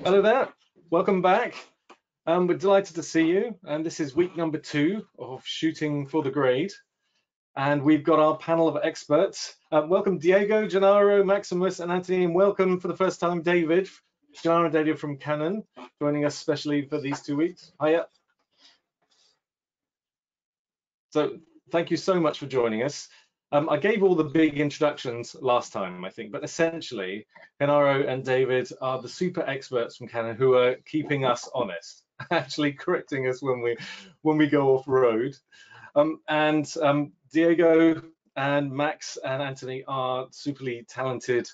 Hello there, welcome back. We're delighted to see you, and this is week number 2 of shooting for the grade. And we've got our panel of experts. Welcome Diego, Genaro, Maximus, and Anthony, and welcome for the first time David, Genaro and David from Canon, joining us specially for these 2 weeks. Hiya. So thank you so much for joining us. I gave all the big introductions last time, I think, but essentially, Genaro and David are the super experts from Canon who are keeping us honest, actually correcting us when we go off road. Diego and Max and Anthony are superly talented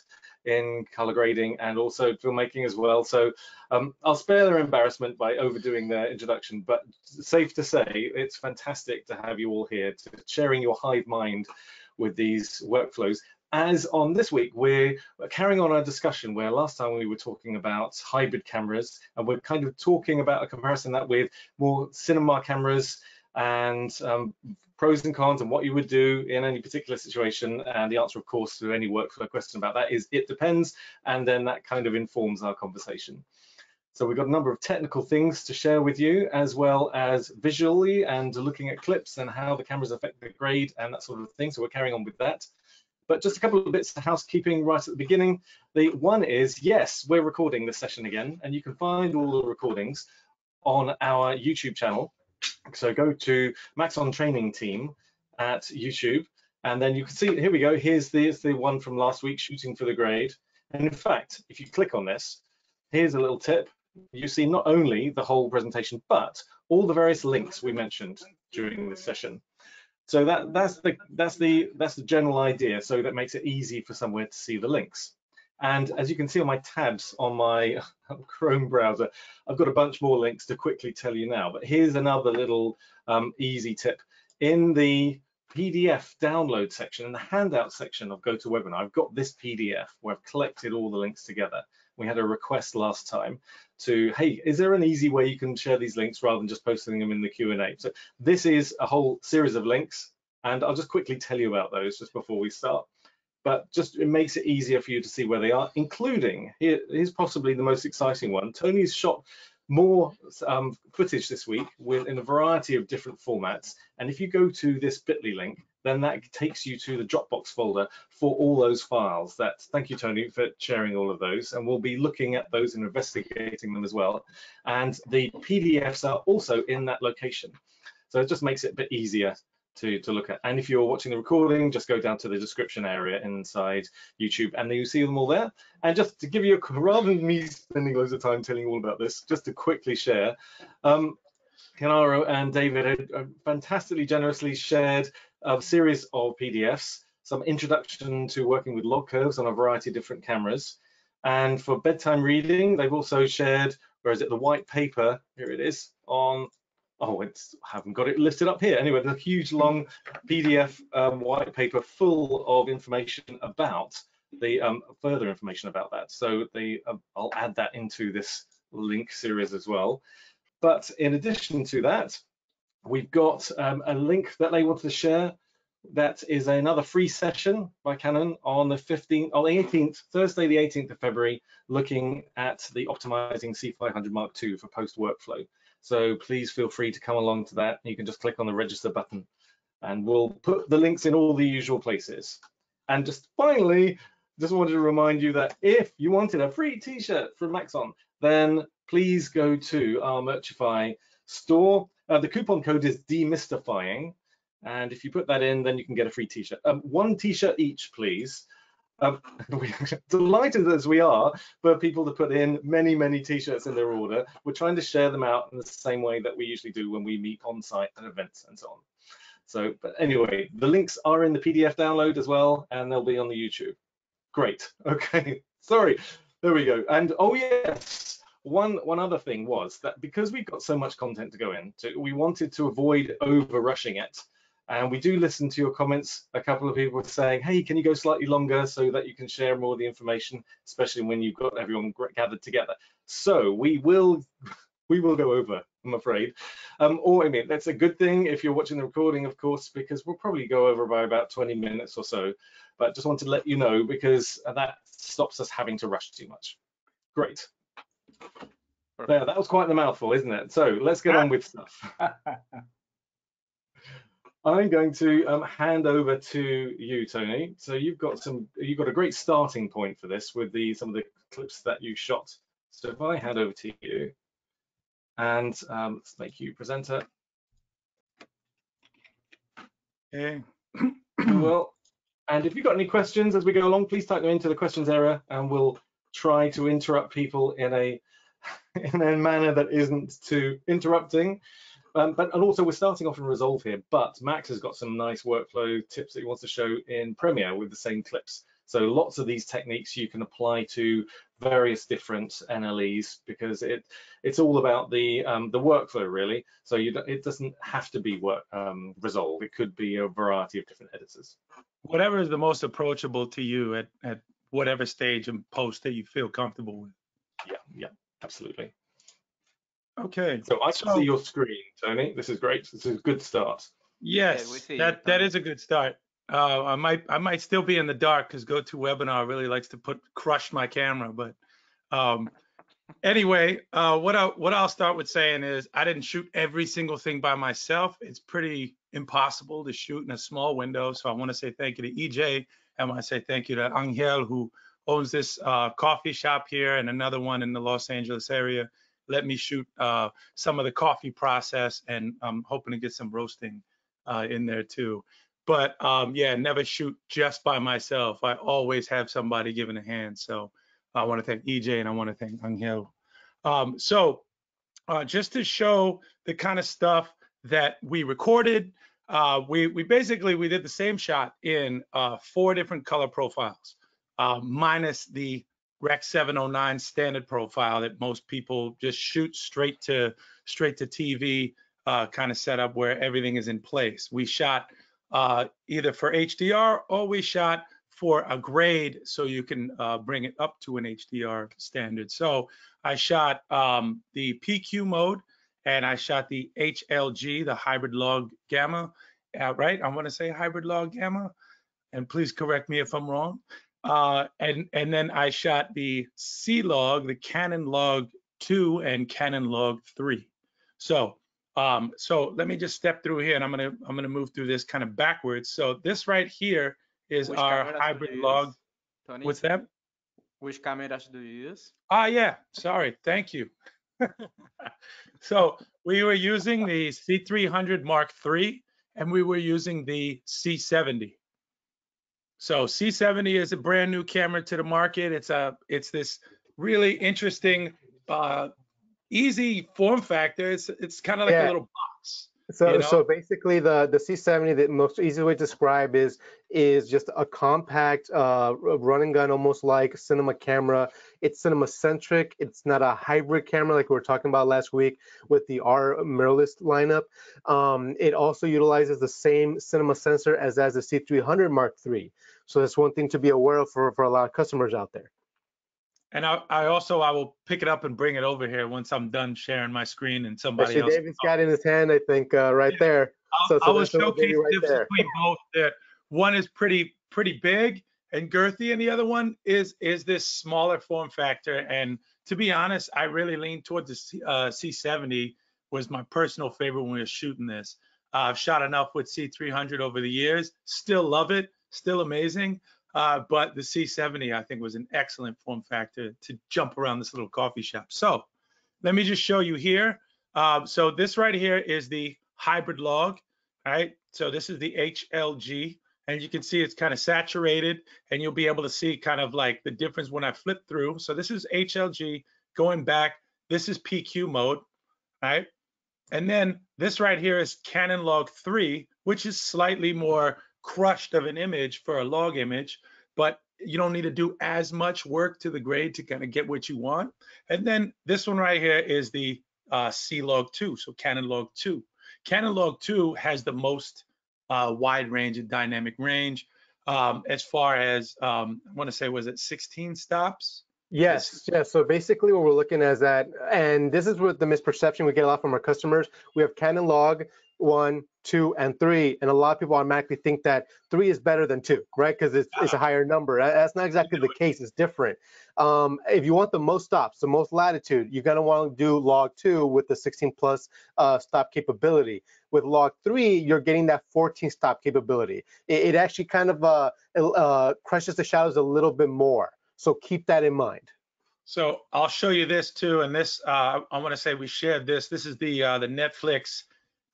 in color grading and also filmmaking as well. So I'll spare their embarrassment by overdoing their introduction, but safe to say, it's fantastic to have you all here, sharing your hive mind with these workflows. As on this week, we're carrying on our discussion where last time we were talking about hybrid cameras, and we're kind of talking about a comparison that with more cinema cameras and pros and cons and what you would do in any particular situation. And the answer, of course, to any workflow question about that is it depends, and then that kind of informs our conversation. So we've got a number of technical things to share with you, as well as visually and looking at clips and how the cameras affect the grade and that sort of thing. So we're carrying on with that. But just a couple of bits of housekeeping right at the beginning. The one is, yes, we're recording this session again, and you can find all the recordings on our YouTube channel. So go to Maxon Training Team at YouTube, and then you can see, here we go, here's the one from last week, shooting for the grade. And in fact, if you click on this, here's a little tip. You see not only the whole presentation, but all the various links we mentioned during this session. So that's the general idea. So that makes it easy for somewhere to see the links. And as you can see on my tabs on my Chrome browser, I've got a bunch more links to quickly tell you now. But here's another little easy tip. In the PDF download section, in the handout section of GoToWebinar, I've got this PDF where I've collected all the links together. We had a request last time to, hey, is there an easy way you can share these links rather than just posting them in the Q&A? So this is a whole series of links, and I'll just quickly tell you about those just before we start. But just it makes it easier for you to see where they are, including, here's possibly the most exciting one. Tony's shot more footage this week in a variety of different formats. And if you go to this bit.ly link, then that takes you to the Dropbox folder for all those files. Thank you, Tony, for sharing all of those. And we'll be looking at those and investigating them as well. And the PDFs are also in that location. So it just makes it a bit easier to look at. And if you're watching the recording, just go down to the description area inside YouTube, and then you see them all there. And just to give you rather than me spending loads of time telling you all about this, just to quickly share, Genaro and David had fantastically generously shared a series of PDFs, some introduction to working with log curves on a variety of different cameras. And for bedtime reading, they've also shared, where is it, the white paper, here it is, on, oh, I haven't got it listed up here. Anyway, the huge long PDF white paper full of information about the further information about that. So I'll add that into this link series as well. But in addition to that, we've got a link that they wanted to share. That is another free session by Canon on the 18th, Thursday, the 18th of February, looking at the optimizing C500 Mark II for post workflow. So please feel free to come along to that. You can just click on the register button, and we'll put the links in all the usual places. And just finally, just wanted to remind you that if you wanted a free t-shirt from Maxon, then please go to our Merchify store. The coupon code is demystifying, and if you put that in, then you can get a free t-shirt. One t-shirt each, please. We're delighted as we are for people to put in many t-shirts in their order. We're trying to share them out in the same way that we usually do when we meet on site at events and so on. So, but anyway, the links are in the PDF download as well, and they'll be on the YouTube. Great. Okay. Sorry. There we go. And oh yes, one other thing was that because we've got so much content to go into, we wanted to avoid over rushing it. And we do listen to your comments. A couple of people are saying, hey, can you go slightly longer so that you can share more of the information, especially when you've got everyone gathered together. So we will go over, I'm afraid. Or I mean, that's a good thing if you're watching the recording, of course, because we'll probably go over by about 20 minutes or so. But just want to let you know, because that stops us having to rush too much. Great. There, that was quite the mouthful, isn't it? So let's get on with stuff. I'm going to hand over to you, Tony. So you've got a great starting point for this with some of the clips that you shot. So if I hand over to you, and let's make you presenter. Okay. Well, and if you've got any questions as we go along, please type them into the questions area, and we'll try to interrupt people in a manner that isn't too interrupting. And also we're starting off in Resolve here, but Max has got some nice workflow tips that he wants to show in Premiere with the same clips. So lots of these techniques you can apply to various different NLEs because it's all about the workflow really. So it doesn't have to be Resolve. It could be a variety of different editors. Whatever is the most approachable to you at whatever stage in post that you feel comfortable with. Yeah, absolutely. Okay. So I can see your screen, Tony. This is great. This is a good start. Yes, that is a good start. I might still be in the dark because GoToWebinar really likes to crush my camera. But anyway, what I'll start with saying is I didn't shoot every single thing by myself. It's pretty impossible to shoot in a small window. So I want to say thank you to EJ. I want to say thank you to Angel, who owns this coffee shop here and another one in the Los Angeles area. Let me shoot some of the coffee process, and I'm hoping to get some roasting in there too. But yeah, never shoot just by myself. I always have somebody giving a hand. So I want to thank EJ and I want to thank Angel. Just to show the kind of stuff that we recorded, we did the same shot in 4 different color profiles, minus the Rec 709 standard profile that most people just shoot straight to TV kind of setup where everything is in place. We shot either for HDR or we shot for a grade so you can bring it up to an HDR standard. So I shot the PQ mode and I shot the HLG, the hybrid log gamma, right? I want to say hybrid log gamma, and please correct me if I'm wrong. And then I shot the C log, the Canon log 2 and Canon log 3. So let me just step through here, and I'm gonna move through this kind of backwards. So this right here is our hybrid log. Tony? What's that? Which cameras do you use? Yeah, sorry, thank you. So we were using the C300 Mark III, and we were using the C70. So C70 is a brand new camera to the market. It's this really interesting, easy form factor. It's kind of like a little box. So basically, the C70, the most easy way to describe is just a compact run and gun, almost like cinema camera. It's cinema centric. It's not a hybrid camera like we were talking about last week with the R mirrorless lineup. It also utilizes the same cinema sensor as the C300 Mark III. So that's one thing to be aware of for a lot of customers out there. And I will pick it up and bring it over here once I'm done sharing my screen and somebody else. David's got it in his hand, I think, right there. I will showcase the difference between both. That one is pretty big and girthy, and the other one is this smaller form factor. And to be honest, I really lean toward the C70. Was my personal favorite when we were shooting this. I've shot enough with C300 over the years. Still love it. Still amazing. But the C70, I think, was an excellent form factor to jump around this little coffee shop. So let me just show you here. So this right here is the hybrid log, right? So this is the HLG, and you can see it's kind of saturated, and you'll be able to see kind of like the difference when I flip through. So this is HLG going back. This is PQ mode, right? And then this right here is Canon log 3, which is slightly more crushed of an image for a log image, but you don't need to do as much work to the grade to kind of get what you want. And then this one right here is the C log 2, so Canon log 2. Canon log 2 has the most wide range and dynamic range as far as I want to say, was it 16 stops? Yes, yes. So basically what we're looking at is that, and this is what the misperception we get a lot from our customers. We have Canon log 1, 2, and 3, and a lot of people automatically think that 3 is better than 2, right? Because it's a higher number. That's not exactly the case. It's different. If you want the most stops, the most latitude, you're gonna want to do log 2 with the 16 plus stop capability. With log 3, you're getting that 14 stop capability. It actually kind of crushes the shadows a little bit more. So keep that in mind. So I'll show you this too, and this I want to say we shared this. This is the Netflix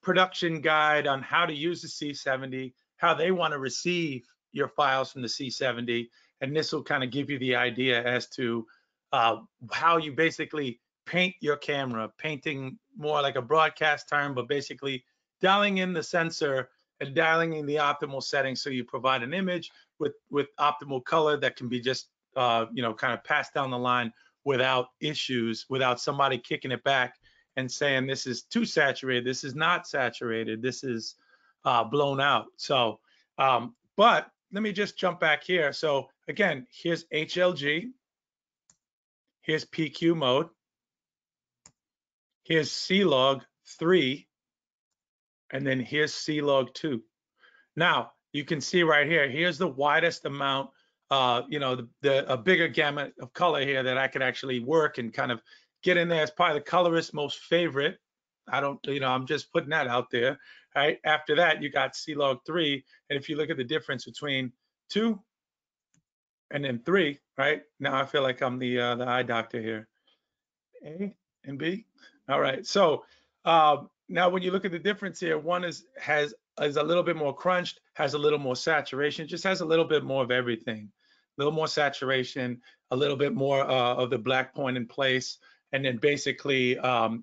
production guide on how to use the C70, how they want to receive your files from the C70, and this will kind of give you the idea as to how you basically paint your camera, painting more like a broadcast term, but basically dialing in the sensor and dialing in the optimal settings so you provide an image with optimal color that can be just kind of passed down the line without issues, without somebody kicking it back and saying this is too saturated, this is not saturated, this is blown out. So, but let me just jump back here. So again, here's HLG, here's PQ mode, here's C-Log 3, and then here's C-Log 2. Now, you can see right here, here's the widest amount, a bigger gamut of color here that I could actually work and kind of get in there. It's probably the colorist's most favorite. I'm just putting that out there, right? After that, you got C-Log 3, and if you look at the difference between 2 and then 3, right? Now I feel like I'm the eye doctor here. A and B. All right. So now when you look at the difference here, one is a little bit more crunched, has a little more saturation, just has a little bit more of everything. A little more saturation, a little bit more of the black point in place. And then basically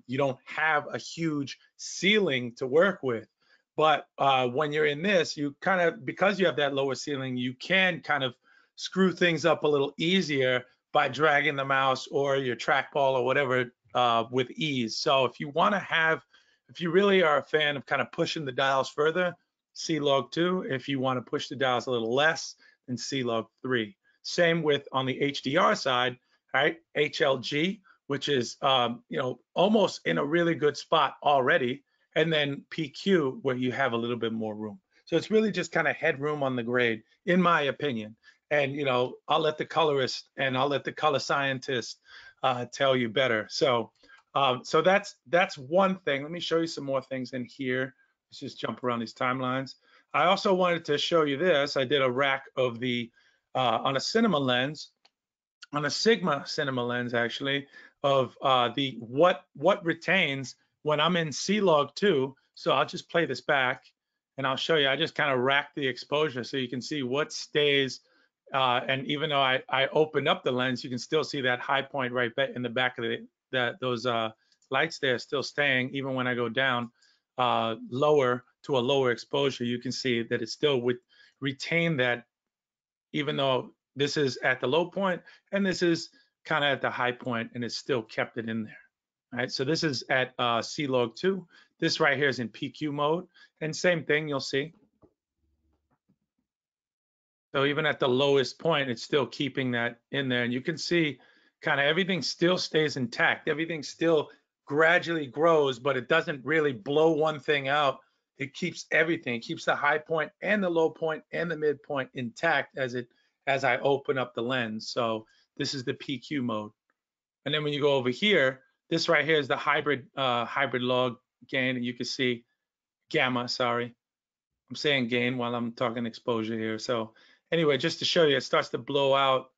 you don't have a huge ceiling to work with. But when you're in this, you kind of, because you have that lower ceiling, you can kind of screw things up a little easier by dragging the mouse or your trackball or whatever with ease. So if you really are a fan of kind of pushing the dials further, C-Log 2. If you want to push the dials a little less, then C-Log 3. Same with on the HDR side, right? HLG, which is almost in a really good spot already, and then PQ, where you have a little bit more room. So it's really just kind of headroom on the grade, in my opinion. And I'll let the colorist and I'll let the color scientist tell you better. So that's one thing. Let me show you some more things in here. Let's just jump around these timelines. I also wanted to show you this. I did a rack of the on a cinema lens, on a Sigma cinema lens actually, of the what retains when I'm in C-Log 2. So I'll just play this back and I'll show you. I just kind of racked the exposure so you can see what stays. And even though I opened up the lens, you can still see that high point right in the back of those lights there still staying. Even when I go down lower to a lower exposure, you can see that it still would retain that, even though this is at the low point and this is kind of at the high point, and it's still kept it in there. All right, so this is at C-Log 2. This right here is in PQ mode, and same thing you'll see. So even at the lowest point, it's still keeping that in there. And you can see kind of everything still stays intact. Everything still gradually grows, but it doesn't really blow one thing out. It keeps everything. It keeps the high point and the low point and the midpoint intact as I open up the lens. So this is the PQ mode. And then when you go over here, this right here is the hybrid log gain, and you can see gamma, sorry. I'm saying gain while I'm talking exposure here. So anyway, just to show you, it starts to blow out.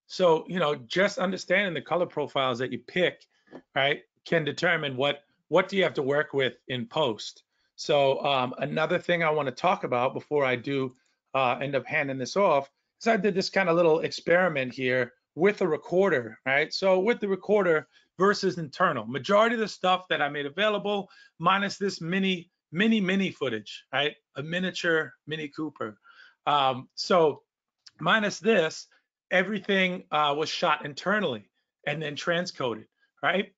So, just understanding the color profiles that you pick, right, can determine what do you have to work with in post. So another thing I want to talk about before I do end up handing this off is I did this kind of little experiment here with a recorder, right? So with the recorder versus internal, majority of the stuff that I made available, minus this mini footage, right? A miniature Mini Cooper. So minus this, everything was shot internally and then transcoded, right?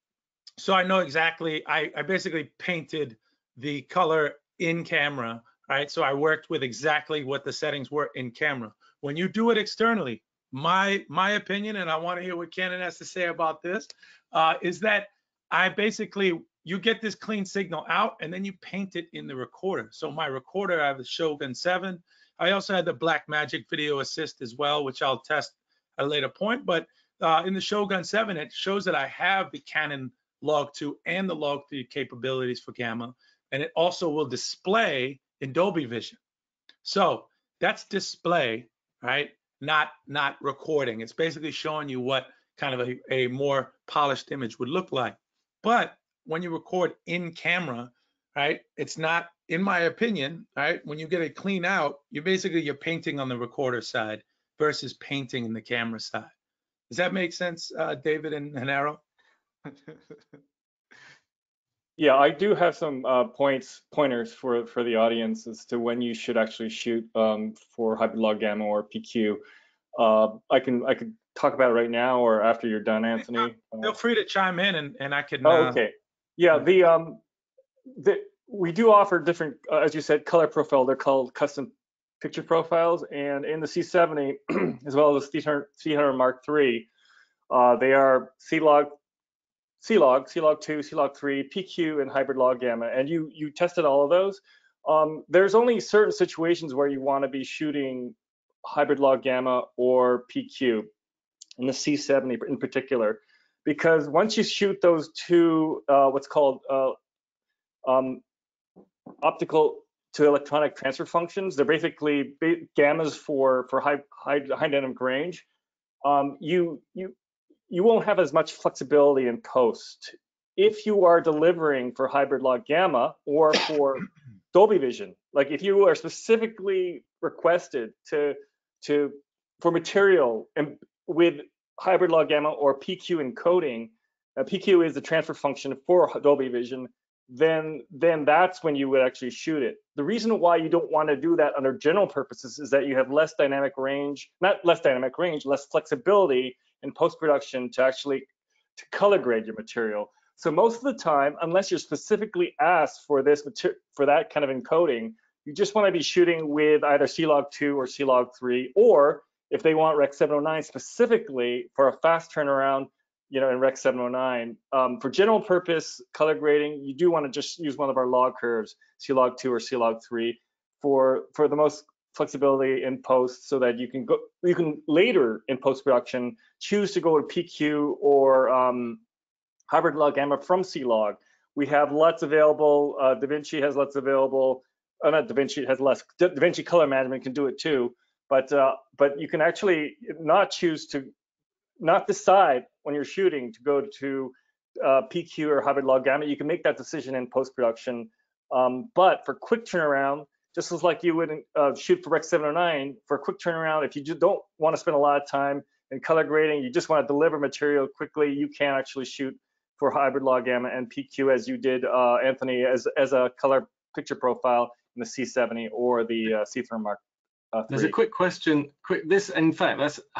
So I know exactly, I basically painted the color in camera, right? So I worked with exactly what the settings were in camera. When you do it externally, my opinion, and I want to hear what Canon has to say about this, is that you get this clean signal out and then you paint it in the recorder. So my recorder, I have the Shogun 7. I also had the Blackmagic Video Assist as well, which I'll test at a later point. But in the Shogun 7, it shows that I have the Canon Log 2 and the Log 3 capabilities for Gamma. And it also will display in Dolby Vision. So that's display, right? Not recording. It's basically showing you what kind of a more polished image would look like. But when you record in camera, right, it's not, in my opinion, right, when you get it clean out, you're painting on the recorder side versus painting in the camera side. Does that make sense, David and Genaro? Yeah, I do have some pointers for the audience as to when you should actually shoot for hybrid log gamma or PQ. I could talk about it right now or after you're done, Anthony. Feel free to chime in and I can. Oh, okay. Yeah, we do offer different, as you said, color profile. They're called custom picture profiles, and in the C70 as well as the C100 Mark III, they are C-Log 2, C-Log 3, PQ, and hybrid log gamma. And you tested all of those. There's only certain situations where you want to be shooting hybrid log gamma or PQ in the C70 in particular, because once you shoot those two, what's called optical to electronic transfer functions, they're basically gammas for high dynamic range. You won't have as much flexibility in post if you are delivering for hybrid log gamma or for Dolby Vision. Like if you are specifically requested for material and with hybrid log gamma or PQ encoding, PQ is the transfer function for Dolby Vision, then that's when you would actually shoot it. The reason why you don't want to do that under general purposes is that you have less dynamic range, less flexibility in post-production to color grade your material. So most of the time, unless you're specifically asked for that kind of encoding, you just want to be shooting with either C-Log 2 or C-Log 3, or if they want Rec 709 specifically for a fast turnaround, in Rec 709. For general purpose color grading, you do want to just use one of our log curves, C-Log 2 or C-Log 3, for the most flexibility in post, so that you can later in post-production choose to go to PQ or hybrid log gamma from C-Log. We have lots available. DaVinci has lots available. Not DaVinci, it has less. DaVinci Color Management can do it too, but you can actually not decide when you're shooting to go to PQ or hybrid log gamma. You can make that decision in post-production, but for quick turnaround, just as like you would shoot for Rec 709, for a quick turnaround, if you just don't want to spend a lot of time in color grading, you just want to deliver material quickly, you can actually shoot for hybrid log gamma and PQ as you did, Anthony, as a color picture profile in the C70 or the C3 Mark III. There's a quick question. In fact,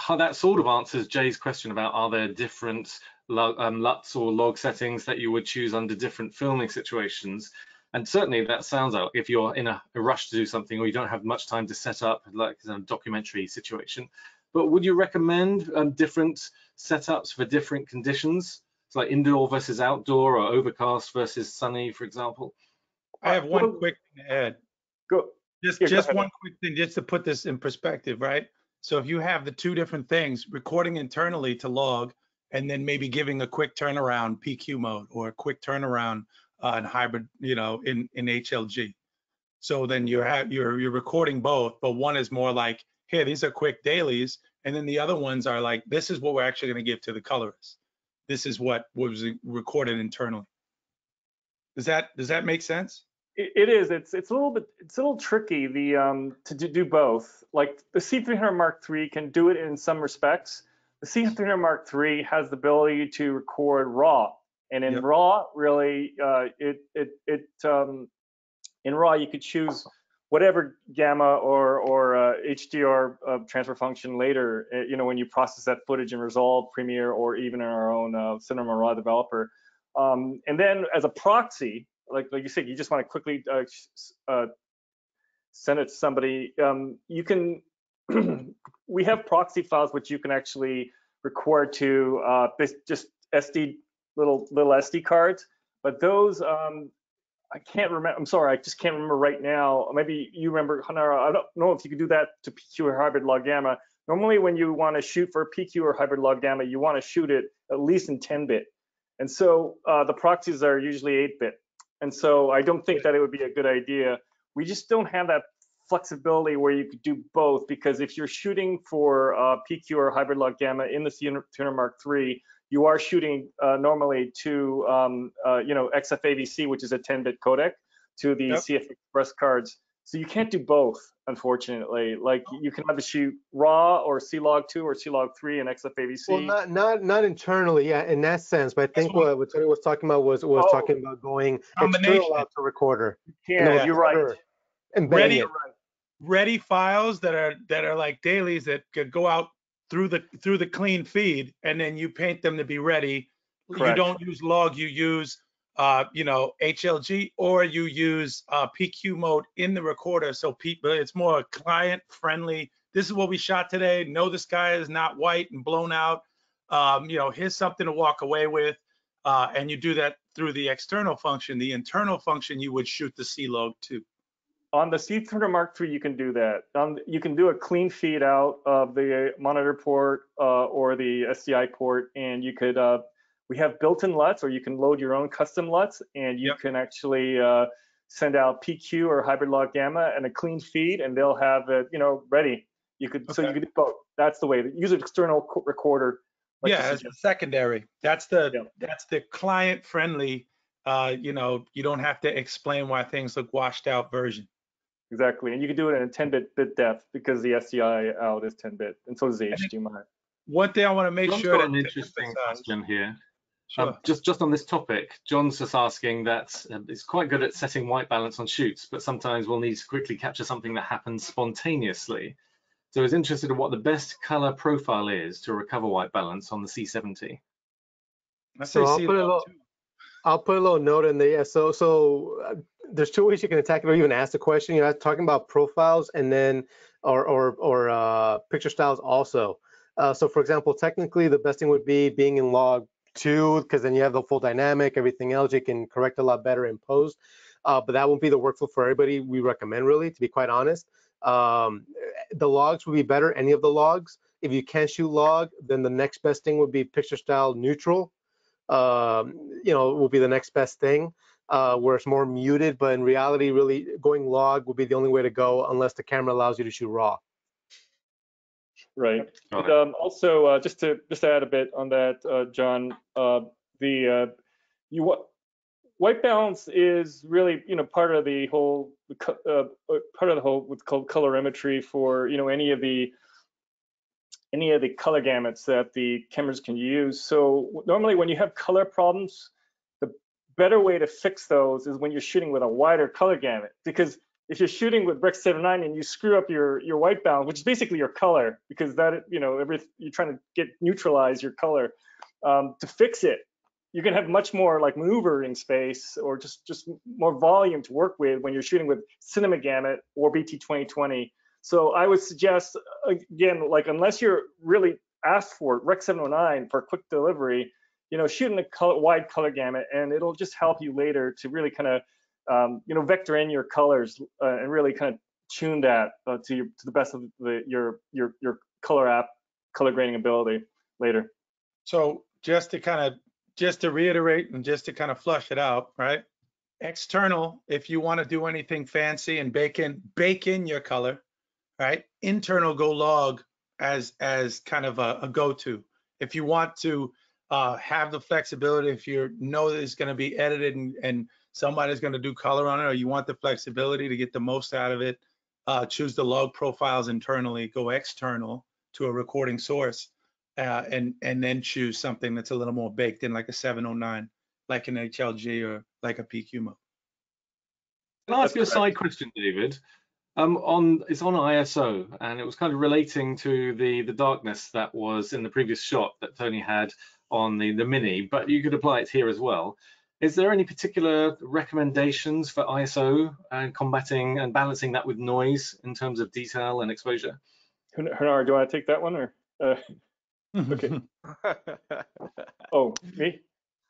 that sort of answers Jay's question about are there different LUTs or log settings that you would choose under different filming situations. And certainly that sounds like if you're in a rush to do something or you don't have much time to set up, like a documentary situation. But would you recommend different setups for different conditions? It's like indoor versus outdoor or overcast versus sunny, for example? I have one quick thing to add. Go. Just one quick thing, just to put this in perspective, right? So if you have the two different things, recording internally to log, and then maybe giving a quick turnaround PQ mode or a quick turnaround in hybrid, in HLG. So then you're recording both, but one is more like, hey, these are quick dailies, and then the other ones are like, this is what we're actually going to give to the colorist. This is what was recorded internally. Does that make sense? It is. It's a little tricky to do both. Like the C300 Mark III can do it in some respects. The C300 Mark III has the ability to record RAW, and in RAW, really, in RAW you could choose whatever gamma or HDR transfer function later. When you process that footage in Resolve, Premiere, or even in our own Cinema RAW developer, and then as a proxy. Like you said, you just want to quickly send it to somebody. You can we have proxy files which you can actually record to just little SD cards, but those I can't remember. I'm sorry, I just can't remember right now. Maybe you remember, Genaro. I don't know if you could do that to PQ or hybrid log gamma. Normally, when you want to shoot for PQ or hybrid log gamma, you want to shoot it at least in 10-bit, and so the proxies are usually 8-bit. And so I don't think that it would be a good idea. We just don't have that flexibility where you could do both, because if you're shooting for PQ or hybrid log gamma in the C200 Mark III, you are shooting normally to XFAVC, which is a 10-bit codec, to the CF Express cards. So you can't do both, unfortunately. Like you can either shoot RAW or C-Log2 or C-Log3 and XFAVC. Well, not internally, yeah, in that sense. But I think what Tony was talking about was talking about going external out to recorder. Yeah, you're right. And ready files that are like dailies that could go out through the clean feed, and then you paint them to be ready. Correct. You don't use log, you use HLG, or you use PQ mode in the recorder, so people, it's more client friendly. This is what we shot today. No, the sky is not white and blown out. Here's something to walk away with, and you do that through the external function. The internal function, you would shoot the C-Log too. On the C200 Mark III, you can do that. You can do a clean feed out of the monitor port or the SDI port, and you could. We have built-in LUTs, or you can load your own custom LUTs, and you can actually send out PQ or hybrid log gamma and a clean feed, and they'll have it, ready. You could so you could do both. That's the way. Use an external recorder. Like as the secondary. That's the client-friendly. You don't have to explain why things look washed out version. Exactly, and you can do it in a 10-bit depth because the SDI out is 10-bit, and so does the HDMI. One thing I want to make sure. Got an interesting question here. Sure. Just on this topic, John's just asking that it's quite good at setting white balance on shoots, but sometimes we'll need to quickly capture something that happens spontaneously. So he's interested in what the best color profile is to recover white balance on the C70. I'll put a little note in there. So there's two ways you can attack it or even ask the question. You're talking about profiles and then or picture styles also. So for example, technically the best thing would be being in log 2, because then you have the full dynamic, everything else you can correct a lot better in post. But that won't be the workflow for everybody. We recommend, really, to be quite honest. The logs would be better, any of the logs. If you can't shoot log, then the next best thing would be picture style neutral. Will be the next best thing, where it's more muted, but in reality, really going log would be the only way to go unless the camera allows you to shoot raw. Right. Also, just to add a bit on that, John, white balance is really part of the whole what's called colorimetry for any of the color gamuts that the cameras can use. So normally when you have color problems, the better way to fix those is when you're shooting with a wider color gamut, because if you're shooting with Rec 79 and you screw up your white balance, which is basically your color, because that you're trying to neutralize your color, to fix it, you can have much more like maneuvering space or just more volume to work with when you're shooting with Cinema Gamut or BT 2020. So I would suggest, again, like unless you're really asked for Rec 709 for quick delivery, shoot in a wide color gamut, and it'll just help you later to really kind of vector in your colors and really kind of tune that to the best of your color grading ability later. So just to reiterate and just to kind of flush it out, right? External, if you want to do anything fancy and bake in your color, right? Internal, go log as kind of a go-to. If you want to have the flexibility, if you know that it's going to be edited and somebody's going to do color on it, or you want the flexibility to get the most out of it, choose the log profiles internally, go external to a recording source, and then choose something that's a little more baked in, like a 709, like an HLG or like a PQ mode. Can I ask you a side question, David? It's on ISO, and it was kind of relating to the darkness that was in the previous shot that Tony had on the Mini, but you could apply it here as well. Is there any particular recommendations for ISO and combating and balancing that with noise in terms of detail and exposure? Genaro, do you want to take that one or? Okay. Oh, me?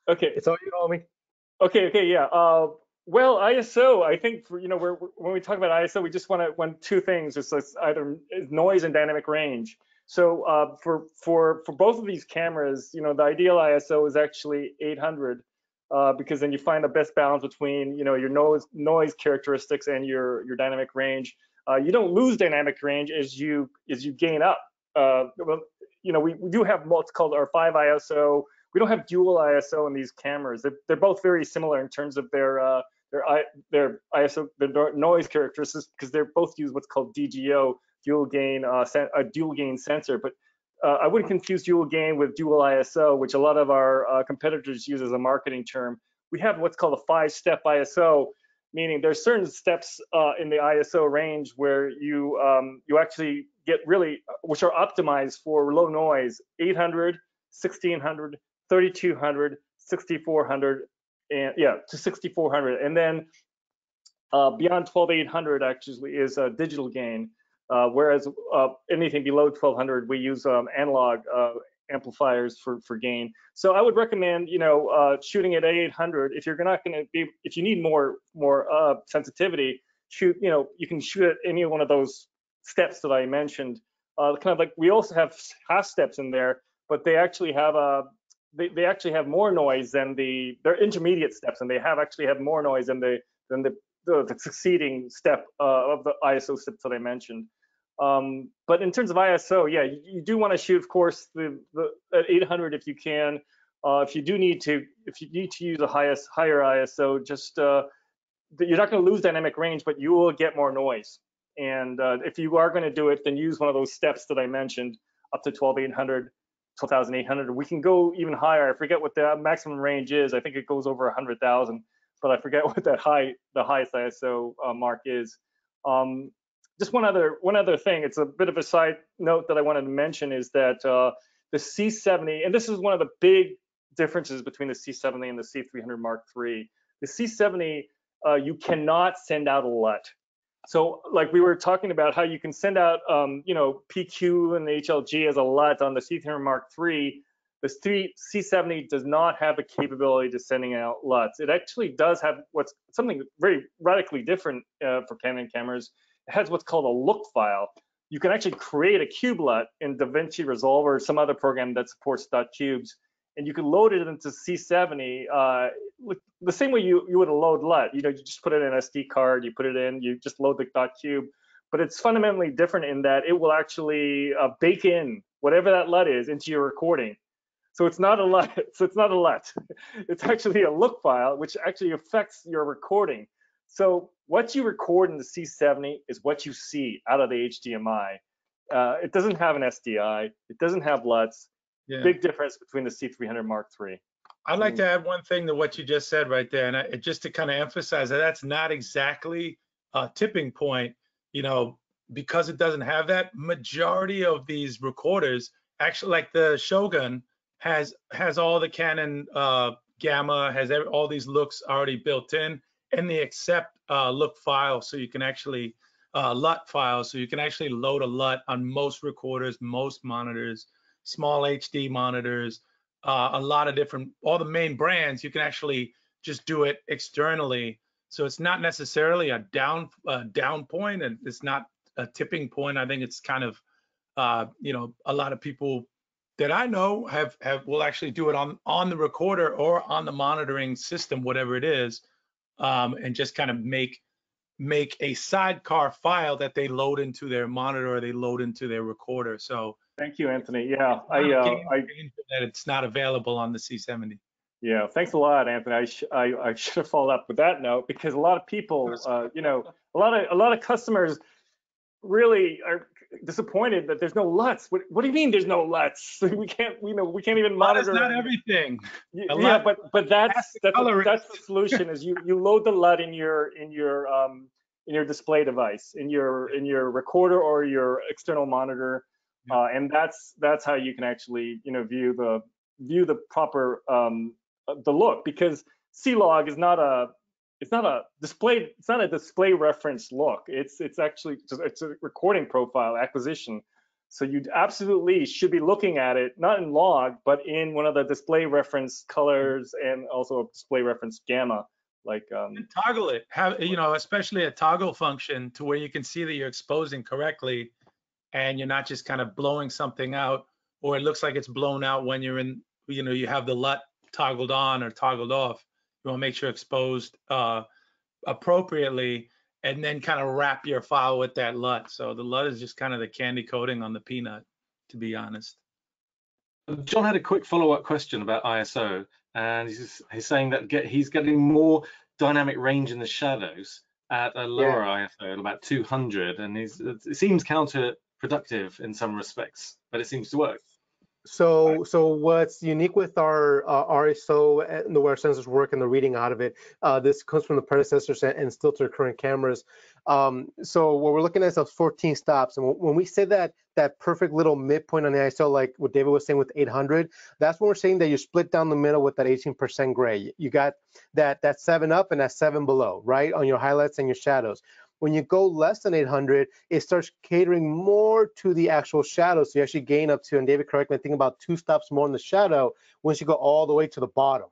Okay. It's all you, homie. Okay, yeah. Well, ISO, I think for, when we talk about ISO, we just want two things. It's either noise and dynamic range. So for both of these cameras, the ideal ISO is actually 800 because then you find the best balance between your noise characteristics and your dynamic range. You don't lose dynamic range as you gain up. We do have what's called our 5 ISO. We don't have dual ISO in these cameras. They're both very similar in terms of their ISO, their noise characteristics, because they're both use what's called DGO, dual gain sensor. But I wouldn't confuse dual gain with dual ISO, which a lot of our competitors use as a marketing term. We have what's called a 5-step ISO, meaning there's certain steps in the ISO range where you actually get which are optimized for low noise: 800, 1600, 3200, 6400, and to 6400, and then beyond 12800 actually is digital gain, whereas anything below 1200 we use analog amplifiers for gain. So I would recommend shooting at 800 if you're not going to be, if you need more sensitivity. You can shoot at any one of those steps that I mentioned. Kind of like we also have half steps in there, but they actually have they actually have more noise than they're intermediate steps, and they actually have more noise than the succeeding step of the ISO steps that I mentioned. But in terms of ISO, yeah, you do want to shoot, of course, at 800 if you can. If you need to use a higher ISO, just you're not going to lose dynamic range, but you will get more noise. And if you are going to do it, then use one of those steps that I mentioned, up to 12800. 12,800. We can go even higher. I forget what the maximum range is. I think it goes over 100,000, but I forget what the highest ISO mark is. Just one other thing. It's a bit of a side note that I wanted to mention is that the C70, and this is one of the big differences between the C70 and the C300 Mark III. The C70, you cannot send out a LUT. So like we were talking about how you can send out, PQ and HLG as a LUT on the C300 Mark III, the C70 does not have the capability to sending out LUTs. It actually does have something very radically different for Canon cameras. It has what's called a look file. You can actually create a cube LUT in DaVinci Resolve or some other program that supports dot cubes, and you can load it into C70 the same way you would load LUT. You just put it in an SD card, you put it in, you just load the dot cube. But it's fundamentally different in that it will actually bake in whatever that LUT is into your recording. So it's not a LUT. It's actually a look file, which actually affects your recording. So what you record in the C70 is what you see out of the HDMI. It doesn't have an SDI. It doesn't have LUTs. Yeah. Big difference between the C300 Mark III. I'd like to add one thing to what you just said right there, and just to kind of emphasize that that's not exactly a tipping point, because it doesn't have that. Majority of these recorders, actually, like the Shogun, has all the Canon Gamma, has all these looks already built in, and they accept look files, so you can actually LUT files, so you can actually load a LUT on most recorders, most monitors, small HD monitors. A lot of all the main brands, you can actually just do it externally. So it's not necessarily a down point, and it's not a tipping point. I think it's kind of, a lot of people that I know will actually do it on the recorder or on the monitoring system, whatever it is, and just kind of make a sidecar file that they load into their monitor or they load into their recorder. So thank you, Anthony. Yeah, that it's not available on the C70. Yeah, thanks a lot, Anthony. I should have followed up with that note, because a lot of people, a lot of customers really are disappointed that there's no LUTs. What do you mean there's no LUTs? We can't even monitor. That's not everything. Yeah, but that's the solution. Is you load the LUT in your display device, in your recorder or your external monitor, and that's how you can actually view the proper the look, because C-Log is not a display reference look. It's actually it's a recording profile acquisition. So you absolutely should be looking at it, not in log, but in one of the display reference colors and also a display reference gamma. Like and toggle it, have, you know, especially a toggle function to where you can see that you're exposing correctly and you're not just kind of blowing something out, or it looks like it's blown out when you're in, you know, you have the LUT toggled on or toggled off. You want to make sure exposed appropriately, and then kind of wrap your file with that LUT. So the LUT is just kind of the candy coating on the peanut, to be honest. John had a quick follow-up question about ISO, and he's saying that he's getting more dynamic range in the shadows at a lower ISO at about 200, and it seems counterproductive in some respects, but it seems to work. So what's unique with our ISO and the way our sensors work and the reading out of it, this comes from the predecessors and still to the current cameras. So what we're looking at is those 14 stops, and when we say that perfect little midpoint on the ISO, like what David was saying with 800, that's when we're saying that you split down the middle with that 18% gray. You got that 7 up and that 7 below, right, on your highlights and your shadows. When you go less than 800, it starts catering more to the actual shadow. So you actually gain up to, and David, correct me, I think about 2 stops more in the shadow once you go all the way to the bottom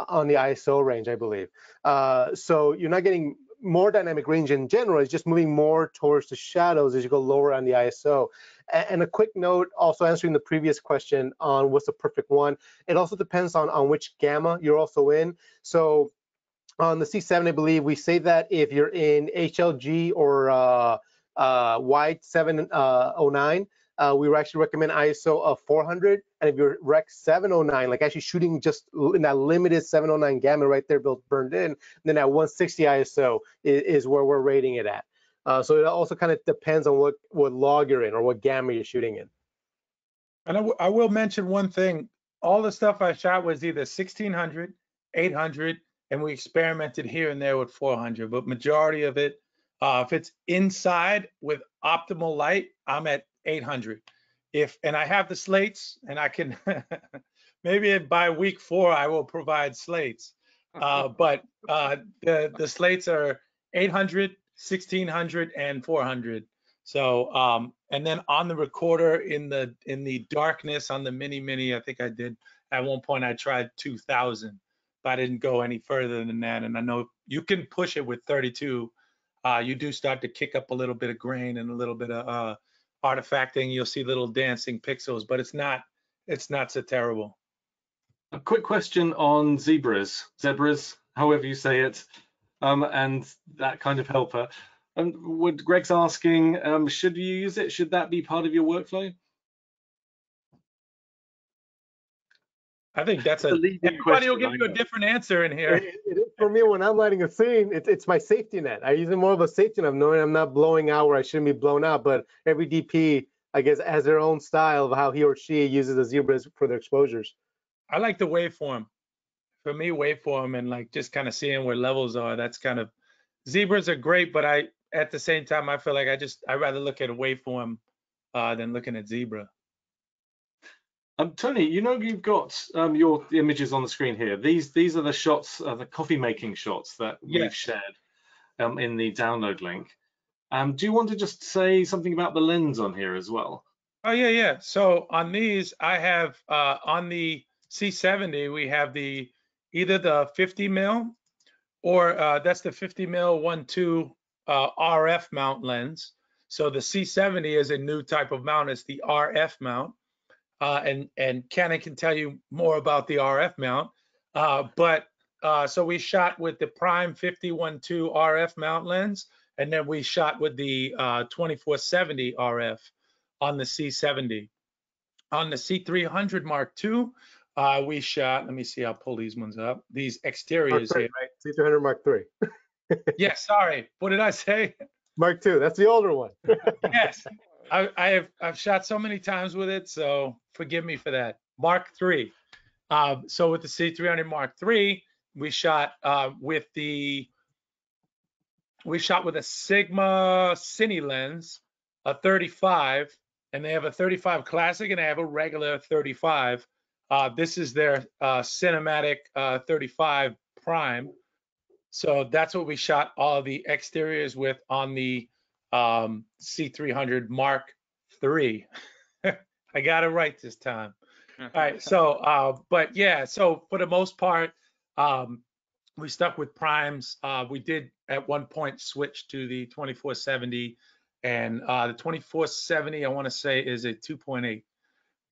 on the ISO range, I believe. So you're not getting more dynamic range in general. It's just moving more towards the shadows as you go lower on the ISO. And a quick note, also answering the previous question on what's the perfect one, it also depends on which gamma you're also in. So on the C7, I believe we say that if you're in HLG or wide 709, we would actually recommend ISO of 400. And if you're Rec 709, like actually shooting just in that limited 709 gamma right there burned in, then at 160 ISO is where we're rating it at. So it also kind of depends on what log you're in or what gamma you're shooting in. And I will mention one thing. All the stuff I shot was either 1600, 800, and we experimented here and there with 400, but majority of it, if it's inside with optimal light, I'm at 800. And I have the slates, and I can, maybe by week 4, I will provide slates. But the slates are 800, 1600, and 400. So, and then on the recorder in the darkness on the mini, I think I did, at one point I tried 2000. But I didn't go any further than that. And I know you can push it with 32. You do start to kick up a little bit of grain and a little bit of artifacting. You'll see little dancing pixels, but it's not so terrible. A quick question on zebras, however you say it, and that kind of helper. And Greg's asking, should you use it? Should that be part of your workflow? I think that's everybody will give you a different answer in here. It is for me when I'm lighting a scene. It's my safety net. I use it more of a safety net, knowing I'm not blowing out where I shouldn't be blown out. But every DP, I guess, has their own style of how he or she uses the zebras for their exposures. I like the waveform. For me, waveform and like just kind of seeing where levels are. That's kind of, zebras are great, but at the same time I feel like I'd rather look at a waveform than looking at zebra. Tony, you know you've got your images on the screen here. These are the shots, the coffee making shots that we've shared in the download link. Do you want to just say something about the lens on here as well? Oh yeah. So on these, I have on the C70, we have either the 50 mil or that's the 50 mil 1.2 RF mount lens. So the C70 is a new type of mount. It's the RF mount. And Canon can tell you more about the RF mount, so we shot with the prime 50-1.2 RF mount lens, and then we shot with the 2470 RF on the C70. On the C300 Mark II, we shot, let me see, I'll pull these ones up, these exteriors here. Right? C300 Mark III. Yeah, sorry, what did I say? Mark II, that's the older one. Yes. I've shot so many times with it, so forgive me for that. Mark III. So with the C300 Mark III, we shot with a Sigma Cine lens, a 35, and they have a 35 Classic and they have a regular 35. This is their cinematic 35 Prime. So that's what we shot all the exteriors with on the C300 Mark III. I got it right this time. All right, so but yeah, so for the most part, we stuck with primes. We did at one point switch to the 2470, and the 2470 I want to say is a 2.8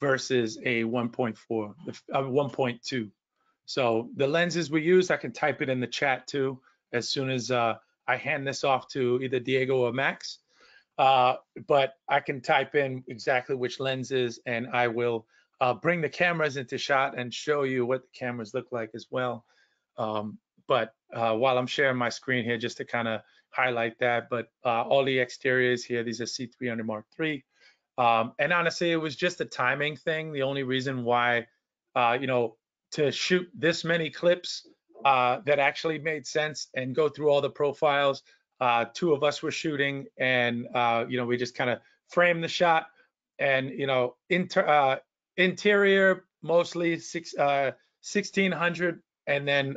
versus a 1.4, 1.2. So the lenses we use, I can type it in the chat too as soon as I hand this off to either Diego or Max. But I can type in exactly which lenses, and I will bring the cameras into shot and show you what the cameras look like as well. But while I'm sharing my screen here, just to kind of highlight that, but all the exteriors here, these are C300 Mark III. And honestly, it was just a timing thing. The only reason why, you know, to shoot this many clips that actually made sense and go through all the profiles, two of us were shooting, and you know, we just kind of framed the shot, and you know, interior mostly 1600 and then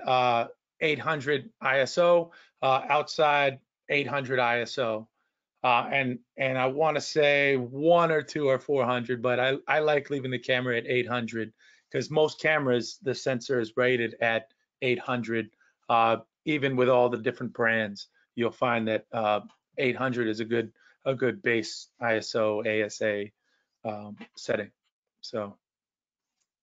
800 ISO, outside 800 ISO. And I want to say 1 or 2 or 400, but I like leaving the camera at 800 because most cameras, the sensor is rated at 800. Even with all the different brands, you'll find that 800 is a good base ISO ASA setting. So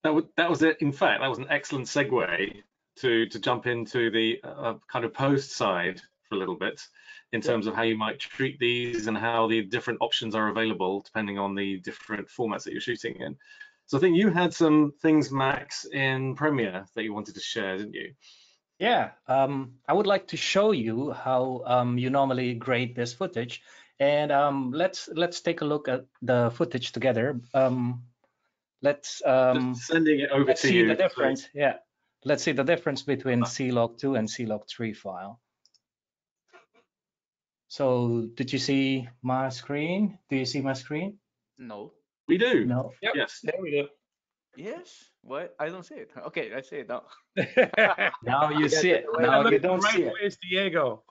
that was it. In fact, that was an excellent segue to jump into the kind of post side for a little bit, in terms of how you might treat these and how the different options are available depending on the different formats that you're shooting in. So I think you had some things, Max, in Premiere that you wanted to share, didn't you? Yeah, I would like to show you how you normally grade this footage, and let's take a look at the footage together. Let's just sending it over to see you. The difference. Please. Yeah, let's see the difference between C-Log2 and C-Log3 file. So did you see my screen? Do you see my screen? No. We do. No. Yep. Yes. There we go. Yes. What? I don't see it. Okay, I see it now. Now you see it. Now you don't see it. Where's Diego?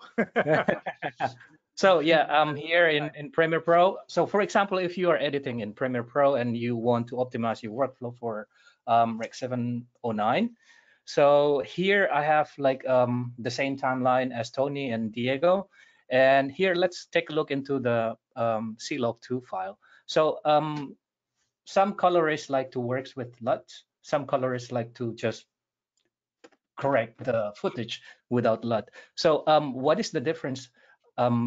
So yeah, I'm here in Premiere Pro. So for example, if you are editing in Premiere Pro and you want to optimize your workflow for Rec 709, so here I have like the same timeline as Tony and Diego. And here, let's take a look into the C-Log2 file. So some colorists like to work with LUT. Some colorists like to just correct the footage without LUT. So what is the difference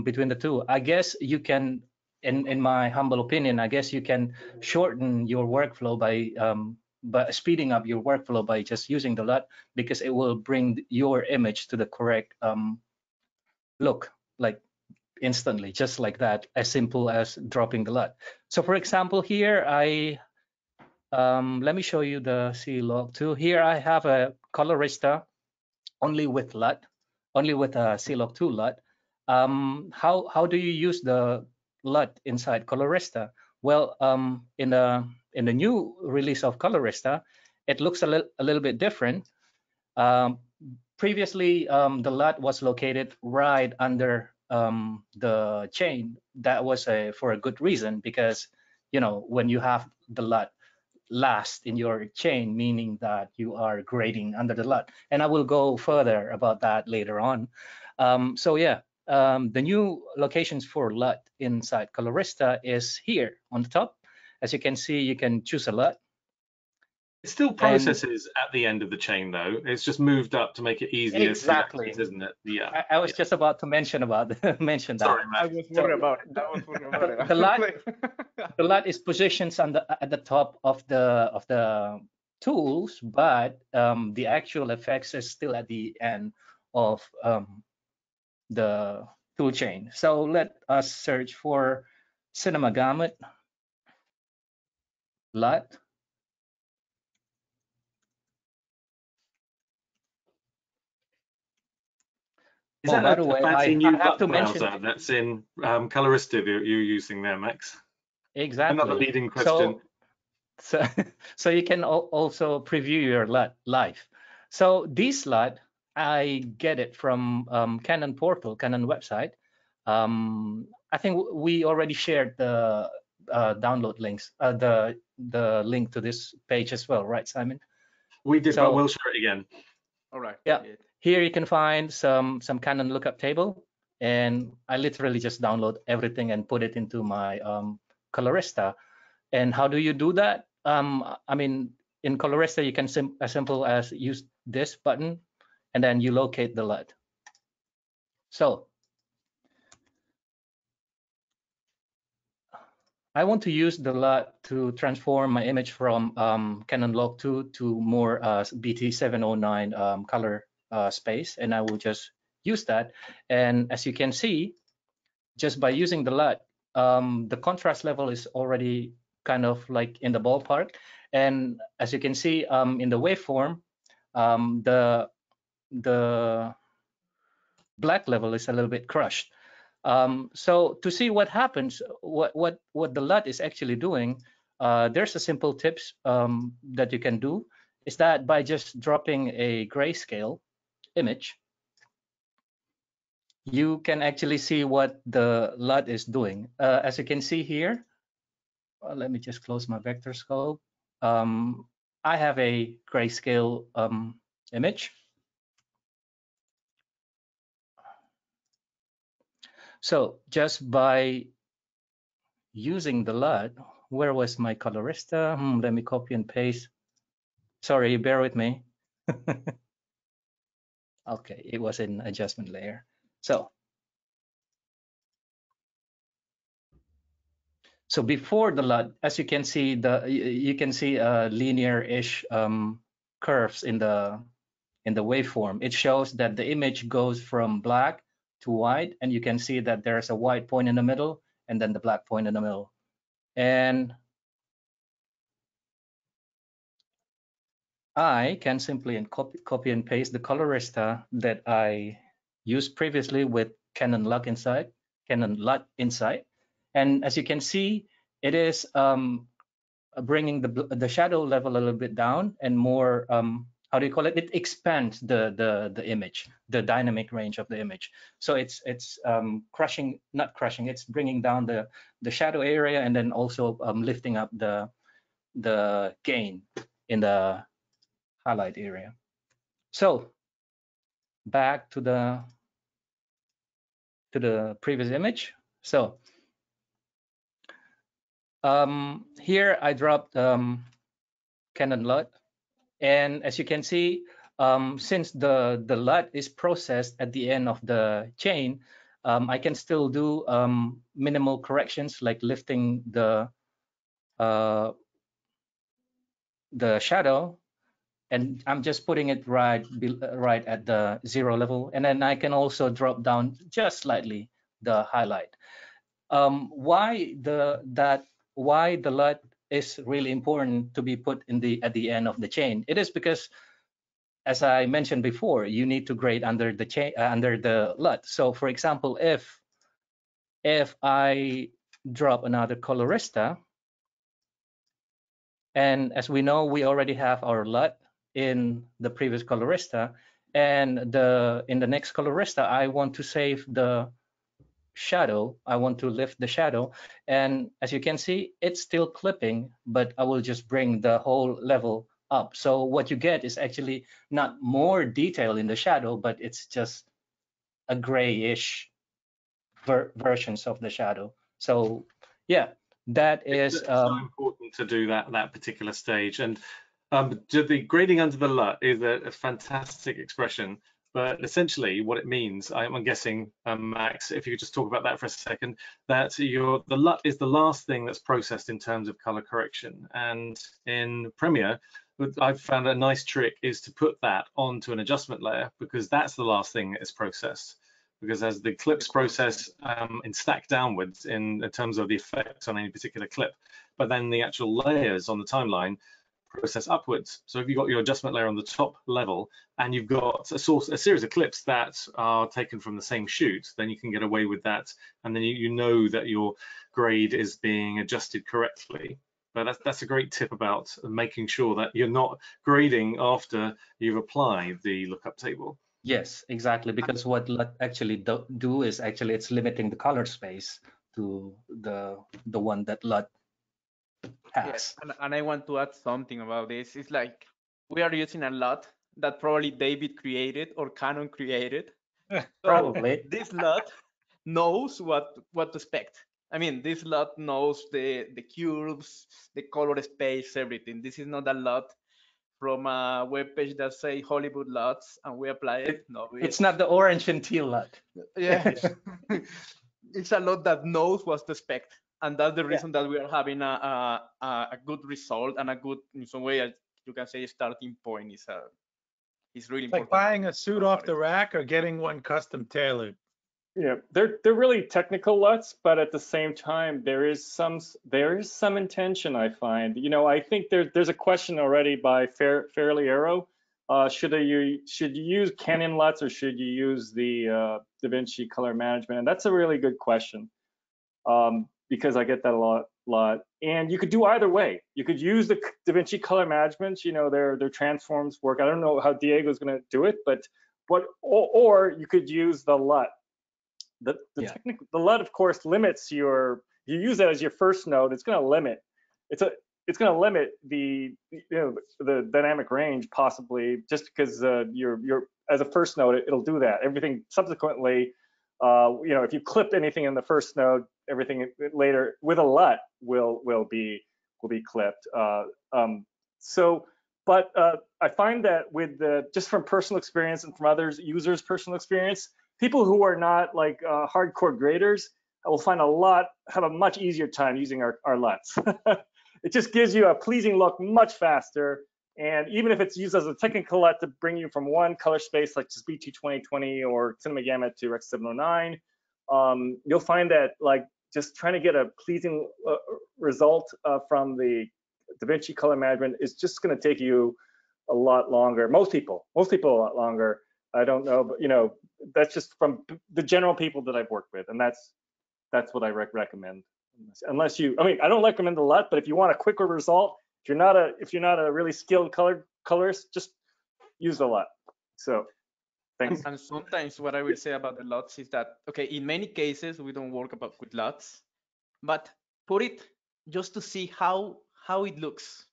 between the two? I guess you can, in my humble opinion, I guess you can shorten your workflow by speeding up your workflow by just using the LUT, because it will bring your image to the correct look, like instantly, just like that, as simple as dropping the LUT. So for example, here let me show you the C-Log2. Here I have a Colorista only with LUT, only with a C-Log2 LUT. How do you use the LUT inside Colorista? Well, in the new release of Colorista, it looks a little bit different. Previously, the LUT was located right under the chain. That was for a good reason, because you know, when you have the LUT last in your chain, meaning that you are grading under the LUT. And I will go further about that later on. So yeah, the new locations for LUT inside Colorista is here on the top. As you can see, you can choose a LUT. It still processes at the end of the chain, though. It's just moved up to make it easier. Exactly, isn't it? Yeah. I was just about to mention that. Sorry, Matt. I was worried about it. The LUT is positioned at the top of the tools, but the actual effects is still at the end of the tool chain. So let us search for Cinema Gamut LUT. Is that by the way, fancy I new have to browser mention that's in Colorista that you're using there, Max? exactly. Another leading question. So you can also preview your LUT live. So this LUT, I get it from Canon portal, Canon website. I think we already shared the download links, the link to this page as well, right, Simon? We did, So, but we'll share it again. All right. Yeah. Here you can find some Canon lookup table, and I literally just download everything and put it into my Colorista. And how do you do that? I mean, in Colorista, you can as simple as use this button, and then you locate the LUT. So I want to use the LUT to transform my image from Canon Log 2 to more BT709 color space, and I will just use that. And as you can see, just by using the LUT, the contrast level is already kind of like in the ballpark. And as you can see in the waveform, the black level is a little bit crushed. So to see what happens, what the LUT is actually doing, there's a simple tips that you can do, is that by just dropping a grayscale image, you can actually see what the LUT is doing. As you can see here, let me just close my vector scope. I have a grayscale image. So just by using the LUT, where was my Colorista? Let me copy and paste. Sorry, bear with me. Okay, it was in adjustment layer. So before the LUT, as you can see, you can see linear-ish curves in the waveform. It shows that the image goes from black to white, and you can see that there's a white point in the middle and then the black point in the middle. And I can simply copy and paste the Colorista that I used previously with Canon LUT Insight. And as you can see, it is bringing the shadow level a little bit down and more, how do you call it? It expands the image, the dynamic range of the image. So it's crushing, not crushing, it's bringing down the shadow area and then also lifting up the gain in the highlight area. So back to the previous image. So here I dropped Canon LUT, and as you can see, since the LUT is processed at the end of the chain, I can still do minimal corrections like lifting the shadow, and I'm just putting it right at the 0 level, and then I can also drop down just slightly the highlight. Why the LUT is really important to be put at the end of the chain? It is because, as I mentioned before, you need to grade under the chain under the LUT. So, for example, if I drop another Colorista, and as we know, we already have our LUT in the previous Colorista, and in the next Colorista, I want to save the shadow. I want to lift the shadow, and as you can see, it's still clipping, but I will just bring the whole level up. So what you get is actually not more detail in the shadow, but it's just a grayish versions of the shadow. So yeah, that is so important to do that particular stage. And the grading under the LUT is a fantastic expression, but essentially what it means, I'm guessing, Max, if you could just talk about that for a second, that the LUT is the last thing that's processed in terms of color correction. And in Premiere, I've found a nice trick is to put that onto an adjustment layer, because that's the last thing that is processed. Because as the clips process in stack downwards in terms of the effects on any particular clip, but then the actual layers on the timeline process upwards. So if you've got your adjustment layer on the top level and you've got a series of clips that are taken from the same shoot, then you can get away with that, and then you know that your grade is being adjusted correctly. But that's a great tip about making sure that you're not grading after you've applied the lookup table. Yes, exactly, because what LUT actually do is actually it's limiting the color space to the one that LUT has. Yes, and I want to add something about this. It's like we are using a LUT that probably David created or Canon created. Probably. This LUT knows what to expect. I mean, this LUT knows the curves, the color space, everything. This is not a LUT from a web page that say Hollywood LUTs and we apply it. No, It's not the orange and teal LUT. Yeah. It's a LUT that knows what to expect. And that's the reason that we are having a good result and a good, in some way, you can say, starting point is really Like important. buying a suit off the rack or getting one custom tailored. Yeah, they're really technical LUTs, but at the same time, there is some intention, I find. You know, I think there's a question already by Fairly Arrow. Should you use Canon LUTs or should you use the DaVinci Color Management? And that's a really good question, because I get that a lot. And you could do either way. You could use the DaVinci Color Management. You know, their transforms work. I don't know how Diego's going to do it, but or you could use the LUT. The LUT, of course, limits you use that as your first node. It's going to limit. It's going to limit the dynamic range possibly, just because you're as a first node, it'll do that. Everything subsequently, if you clipped anything in the first node, everything later with a LUT will be clipped. But I find that with just from personal experience and from others users' personal experience, people who are not like hardcore graders will have a much easier time using our LUTs. It just gives you a pleasing look much faster. And even if it's used as a technical LUT to bring you from one color space like just BT2020 or Cinema Gamma to Rec 709, you'll find that like just trying to get a pleasing result from the DaVinci Color Management is just going to take you a lot longer. Most people a lot longer. I don't know, but that's just from the general people that I've worked with, and that's what I recommend. Unless I don't recommend the LUT, but if you want a quicker result, if you're not a really skilled colorist, just use the LUT. So, thanks. And sometimes what I will say about the LUTs is that, okay, in many cases we don't work with LUTs, but put it just to see how it looks,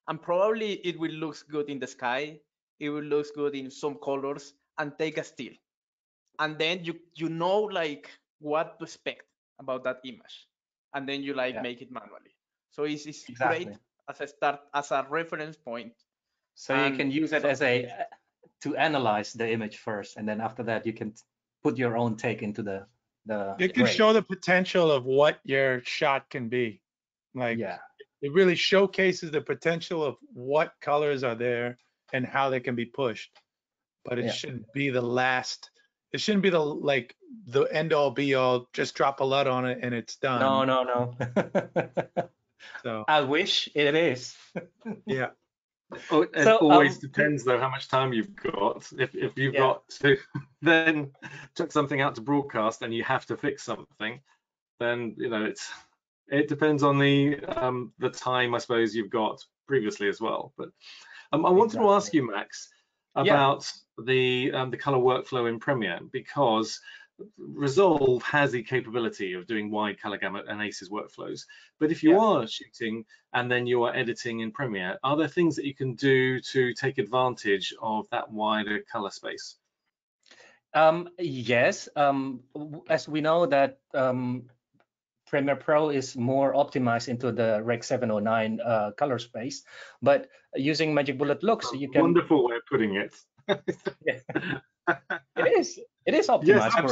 and probably it will look good in the sky. It will look good in some colors, and take a still, and then you know like what to expect about that image, and then you make it manually. So it's Exactly. great as a reference point. So you can use it as to analyze the image first, and then after that you can put your own take into the. You can show the potential of what your shot can be. Like it really showcases the potential of what colors are there and how they can be pushed. But it shouldn't be the last. It shouldn't be the end all be all. Just drop a LUT on it and it's done. No. So I wish it is. Yeah. It always depends though how much time you've got. If you've got to then check something out to broadcast and you have to fix something, then it depends on the time I suppose you've got previously as well. But I wanted to ask you, Max, about the color workflow in Premiere, because Resolve has the capability of doing wide color gamut and ACES workflows. But if you are shooting and then you are editing in Premiere, are there things that you can do to take advantage of that wider color space? Yes, as we know that Premiere Pro is more optimized into the Rec 709 color space, but using Magic Bullet Looks, you can. Wonderful way of putting it. It is optimized for Rec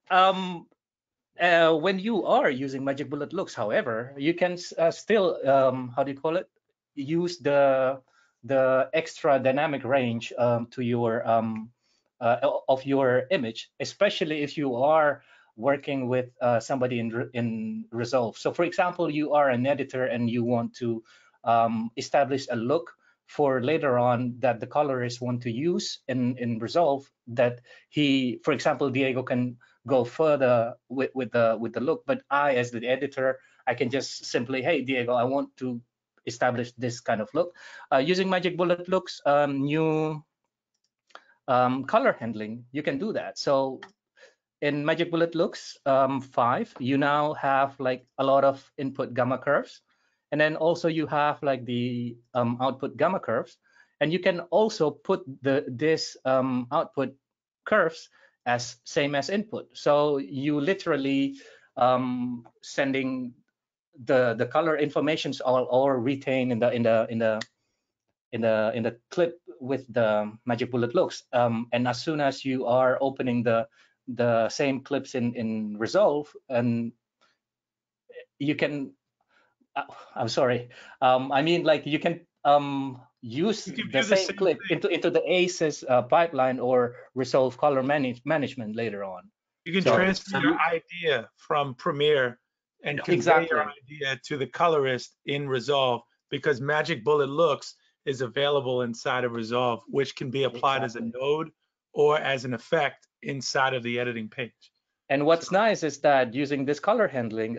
709. When you are using Magic Bullet Looks, however, you can still use the extra dynamic range to your of your image, especially if you are working with somebody in Resolve. So for example, you are an editor and you want to establish a look for later on that the colorist want to use in Resolve, that for example, Diego can go further with the look, but I, as the editor, I can just simply, hey Diego, I want to establish this kind of look. Using Magic Bullet Looks, new color handling, you can do that. So in Magic Bullet Looks 5, you now have like a lot of input gamma curves, and then also you have like the output gamma curves, and you can also put this output curves as same as input. So you literally sending the color informations all retained in the clip with the Magic Bullet Looks. And as soon as you are opening the same clips in Resolve, and you can, I'm sorry, I mean like you can use the same clip into the ACES pipeline or Resolve color management later on. You can transfer your idea from Premiere and convey your idea to the colorist in Resolve, because Magic Bullet Looks is available inside of Resolve, which can be applied as a node or as an effect inside of the editing page. And what's nice is that using this color handling,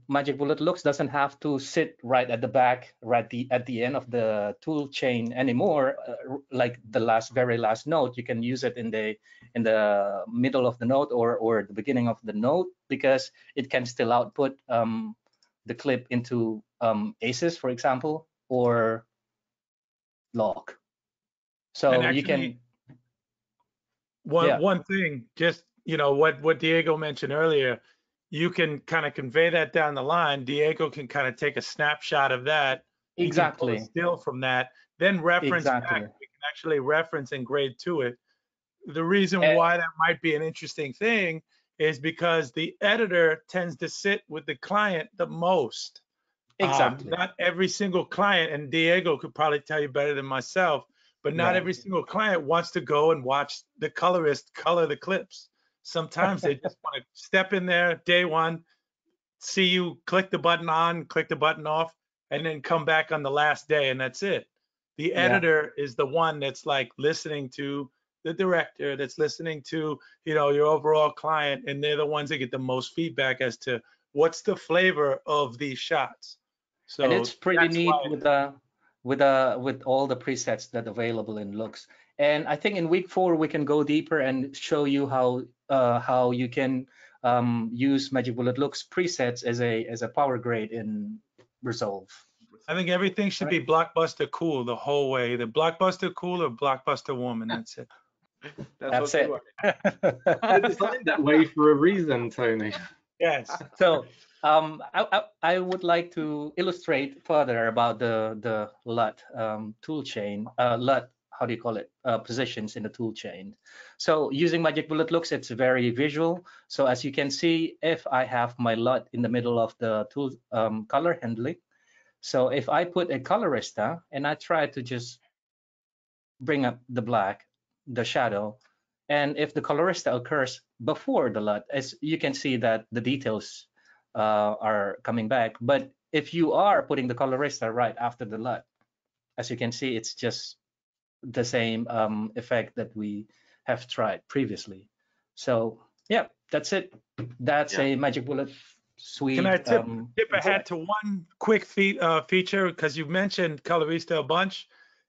Magic Bullet Looks doesn't have to sit right at the back, right at the end of the tool chain anymore. Like the very last node, you can use it in the middle of the node or the beginning of the node, because it can still output the clip into ACES, for example, or log. So actually, you can. One thing, just what Diego mentioned earlier, you can kind of convey that down the line. Diego can kind of take a snapshot of that. Exactly. Still from that, then reference back. We can actually reference and grade to it. The reason why that might be an interesting thing is because the editor tends to sit with the client the most. Exactly. Not every single client, and Diego could probably tell you better than myself, but not every single client wants to go and watch the colorist color the clips. Sometimes they just want to step in there day one, see you click the button on, click the button off, and then come back on the last day, and that's it. The editor is the one that's like listening to the director, that's listening to your overall client, and they're the ones that get the most feedback as to what's the flavor of these shots. So, and it's pretty neat with all the presets that are available in Looks. And I think in week 4 we can go deeper and show you how you can use Magic Bullet Looks presets as a power grade in Resolve. I think everything should be blockbuster cool the whole way. The blockbuster cool or blockbuster woman. That's it. That's it. They're designed that way for a reason, Tony. Yes. So I would like to illustrate further about the LUT tool chain. LUT, how do you call it? Positions in the tool chain. So using Magic Bullet Looks, it's very visual. So as you can see, if I have my LUT in the middle of the tool color handling, so if I put a Colorista and I try to just bring up the black, the shadow, and if the Colorista occurs before the LUT, as you can see that the details are coming back. But if you are putting the Colorista right after the LUT, as you can see, it's just the same effect that we have tried previously. So yeah, that's it. That's a Magic Bullet suite. Can I tip ahead to one quick feature, because you've mentioned Colorista a bunch,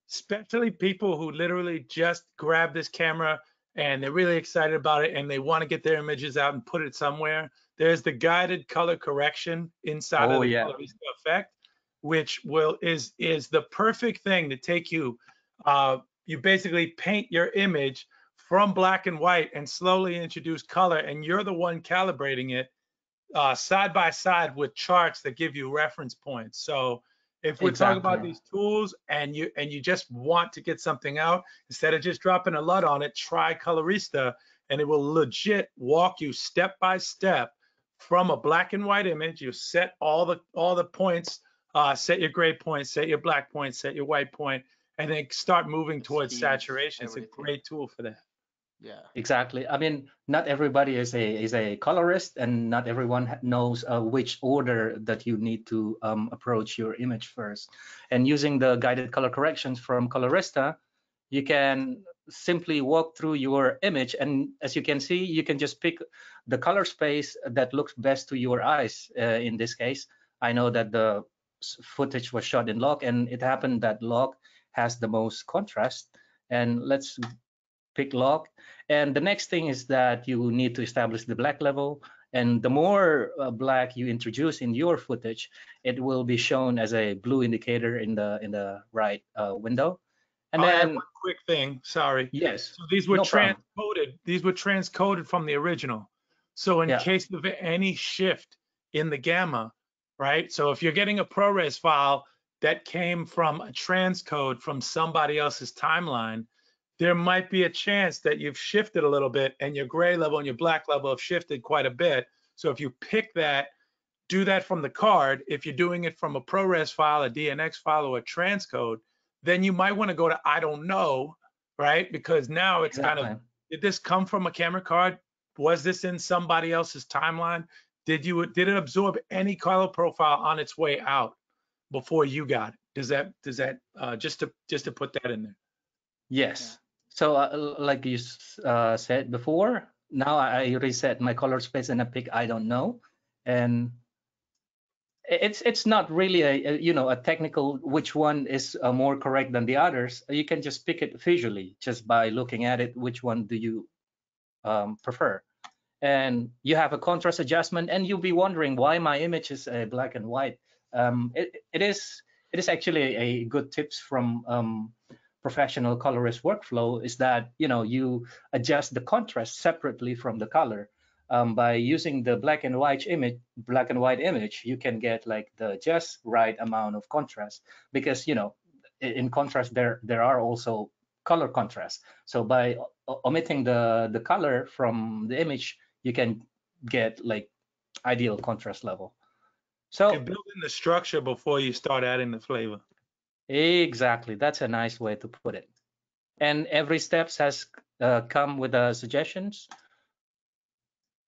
especially people who literally just grab this camera and they're really excited about it and they want to get their images out and put it somewhere. There's the guided color correction inside of the Colorista effect, which is the perfect thing to take you. You basically paint your image from black and white and slowly introduce color, and you're the one calibrating it side by side with charts that give you reference points. So if we're talking about these tools and you just want to get something out, instead of just dropping a LUT on it, try Colorista, and it will legit walk you step by step from a black and white image. You set all the points, set your gray point, set your black point, set your white point, and then start moving towards saturation. It's a great tool for that. Yeah, exactly. I mean, not everybody is a colorist, and not everyone knows which order that you need to approach your image first. And using the guided color corrections from Colorista, you can simply walk through your image, and as you can see, you can just pick the color space that looks best to your eyes. In this case, I know that the footage was shot in log, and it happened that log has the most contrast. And let's pick lock. And the next thing is that you need to establish the black level. And the more black you introduce in your footage, it will be shown as a blue indicator in the right window. And I'll then add one quick thing. Sorry. yes, So these were no problem. transcoded. These were transcoded from the original. So in Yeah. case of any shift in the gamma, right? So if you're getting a ProRes file that came from a transcode from somebody else's timeline, there might be a chance that you've shifted a little bit and your gray level and your black level have shifted quite a bit. So if you pick that, do that from the card. If you're doing it from a ProRes file, a DNX file, or a transcode, then you might want to go to I don't know, right? Because now it's Exactly. kind of, did this come from a camera card? Was this in somebody else's timeline? Did it absorb any color profile on its way out before you got it? Does that just to put that in there? Yes. Yeah. So like you said before, now I reset my color space and I pick I don't know, and it's not really a technical which one is more correct than the others. You can just pick it visually just by looking at it. Which one do you prefer? And you have a contrast adjustment, and you'll be wondering why my image is black and white. It is actually a good tips from professional colorist workflow is that you adjust the contrast separately from the color. By using the black and white image, you can get like the just right amount of contrast, because in contrast there are also color contrast. So by omitting the color from the image, you can get like ideal contrast level. So You're building the structure before you start adding the flavor. exactly, that's a nice way to put it. And every steps has come with suggestions.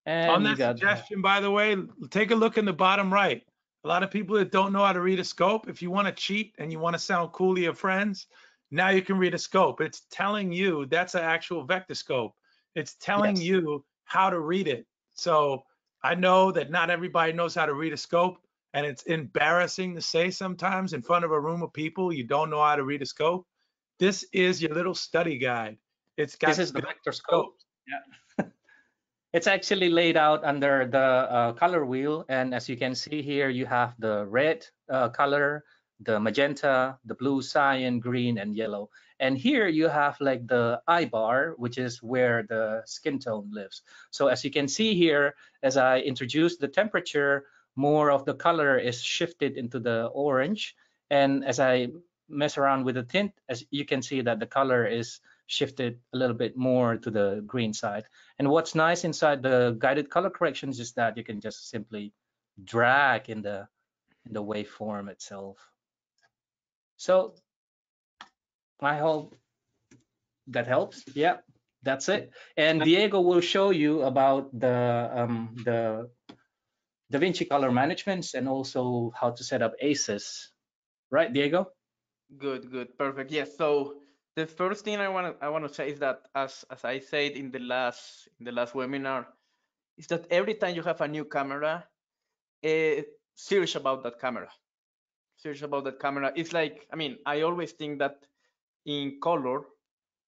And On that suggestion, by the way, take a look in the bottom right. A lot of people that don't know how to read a scope, if you want to cheat and you want to sound cool to your friends, now you can read a scope. It's telling you that's an actual vector scope. It's telling Yes. you how to read it. So I know that not everybody knows how to read a scope, and it's embarrassing to say sometimes in front of a room of people you don't know how to read a scope. This is your little study guide. It's got This is the vector scope. Yeah. It's actually laid out under the color wheel, and as you can see here, you have the red color, the magenta, the blue, cyan, green, and yellow. And here you have like the I bar, which is where the skin tone lives. So as you can see here, as I introduce the temperature, more of the color is shifted into the orange. And as I mess around with the tint, as you can see that the color is shifted a little bit more to the green side. And what's nice inside the guided color corrections is that you can just simply drag in the waveform itself. So I hope that helps. Yeah, that's it. And Diego will show you about the DaVinci color managements and also how to set up ACES. Right, Diego? Good, perfect. Yes. So the first thing I want to say is that as I said in the last webinar, is that every time you have a new camera, search about that camera. Search about that camera. It's like, I mean, I always think that in color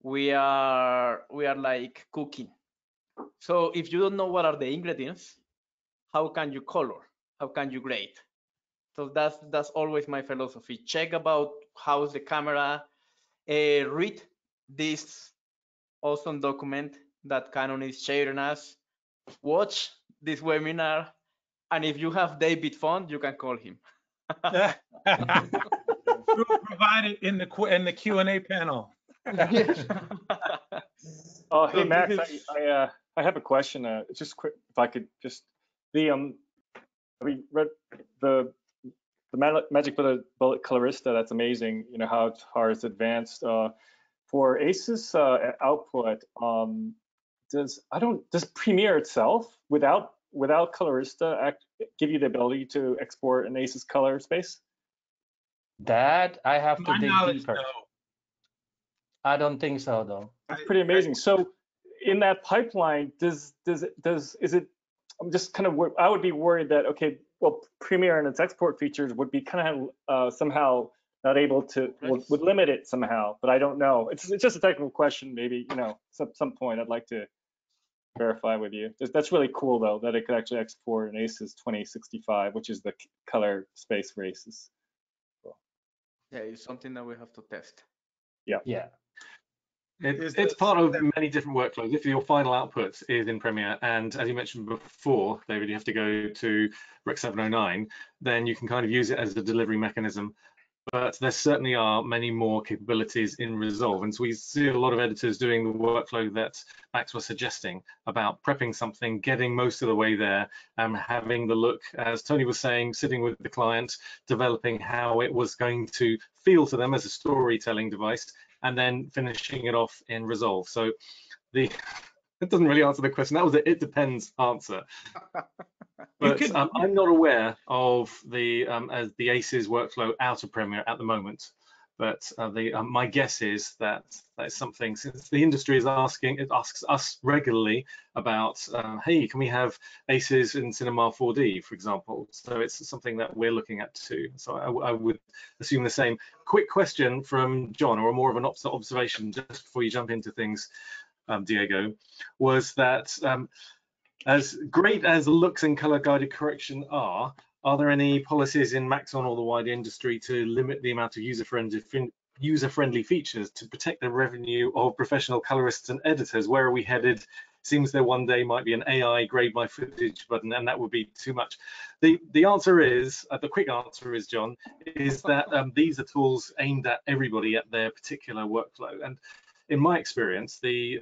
we are like cooking. So if you don't know what are the ingredients, how can you color? How can you grade? So that's always my philosophy. Check about how's the camera. Read this awesome document that Canon is sharing us. Watch this webinar, and if you have David phone, you can call him. We'll provide it in the Q&A panel. Oh, hey Max, I have a question. Just quick, if I could just we read the Magic Bullet Colorista. That's amazing. You know how far it's advanced. For ACES output, does Premiere itself without Colorista give you the ability to export an ACES color space? That I have to dig deeper. No. I don't think so though. That's pretty amazing. So in that pipeline, is it? I'm just kind of, I would be worried that, okay, well, Premiere and its export features would be kind of somehow not able to, would limit it somehow, but I don't know. It's just a technical question. Maybe, you know, some point I'd like to verify with you. That's really cool though, that it could actually export an ACES 2065, which is the color space for ACES. Cool. Yeah, it's something that we have to test. Yeah. Yeah. It's part of many different workflows. If your final output is in Premiere, and as you mentioned before, David, you have to go to Rec 709, then you can kind of use it as a delivery mechanism. But there certainly are many more capabilities in Resolve. And so we see a lot of editors doing the workflow that Max was suggesting about prepping something, getting most of the way there, having the look, as Tony was saying, sitting with the client, developing how it was going to feel to them as a storytelling device, and then finishing it off in Resolve. So it doesn't really answer the question. That was an "it depends" answer. But I'm not aware of the ACES workflow out of Premiere at the moment. But my guess is that is something, since the industry is it asks us regularly about, hey, can we have ACES in Cinema 4D, for example? So it's something that we're looking at too. So I would assume the same. Quick question from John, or more of an observation just before you jump into things, Diego, was that as great as looks and color guided correction are there any policies in Maxon or the wider industry to limit the amount of user-friendly features to protect the revenue of professional colorists and editors? Where are we headed? Seems there one day might be an AI grade my footage button, and that would be too much. The answer is, the quick answer is, John, is that these are tools aimed at everybody at their particular workflow. And in my experience, the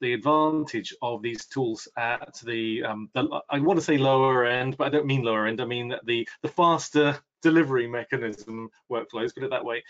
advantage of these tools at the I want to say lower end, but I don't mean lower end. I mean the faster delivery mechanism workflows, put it that way,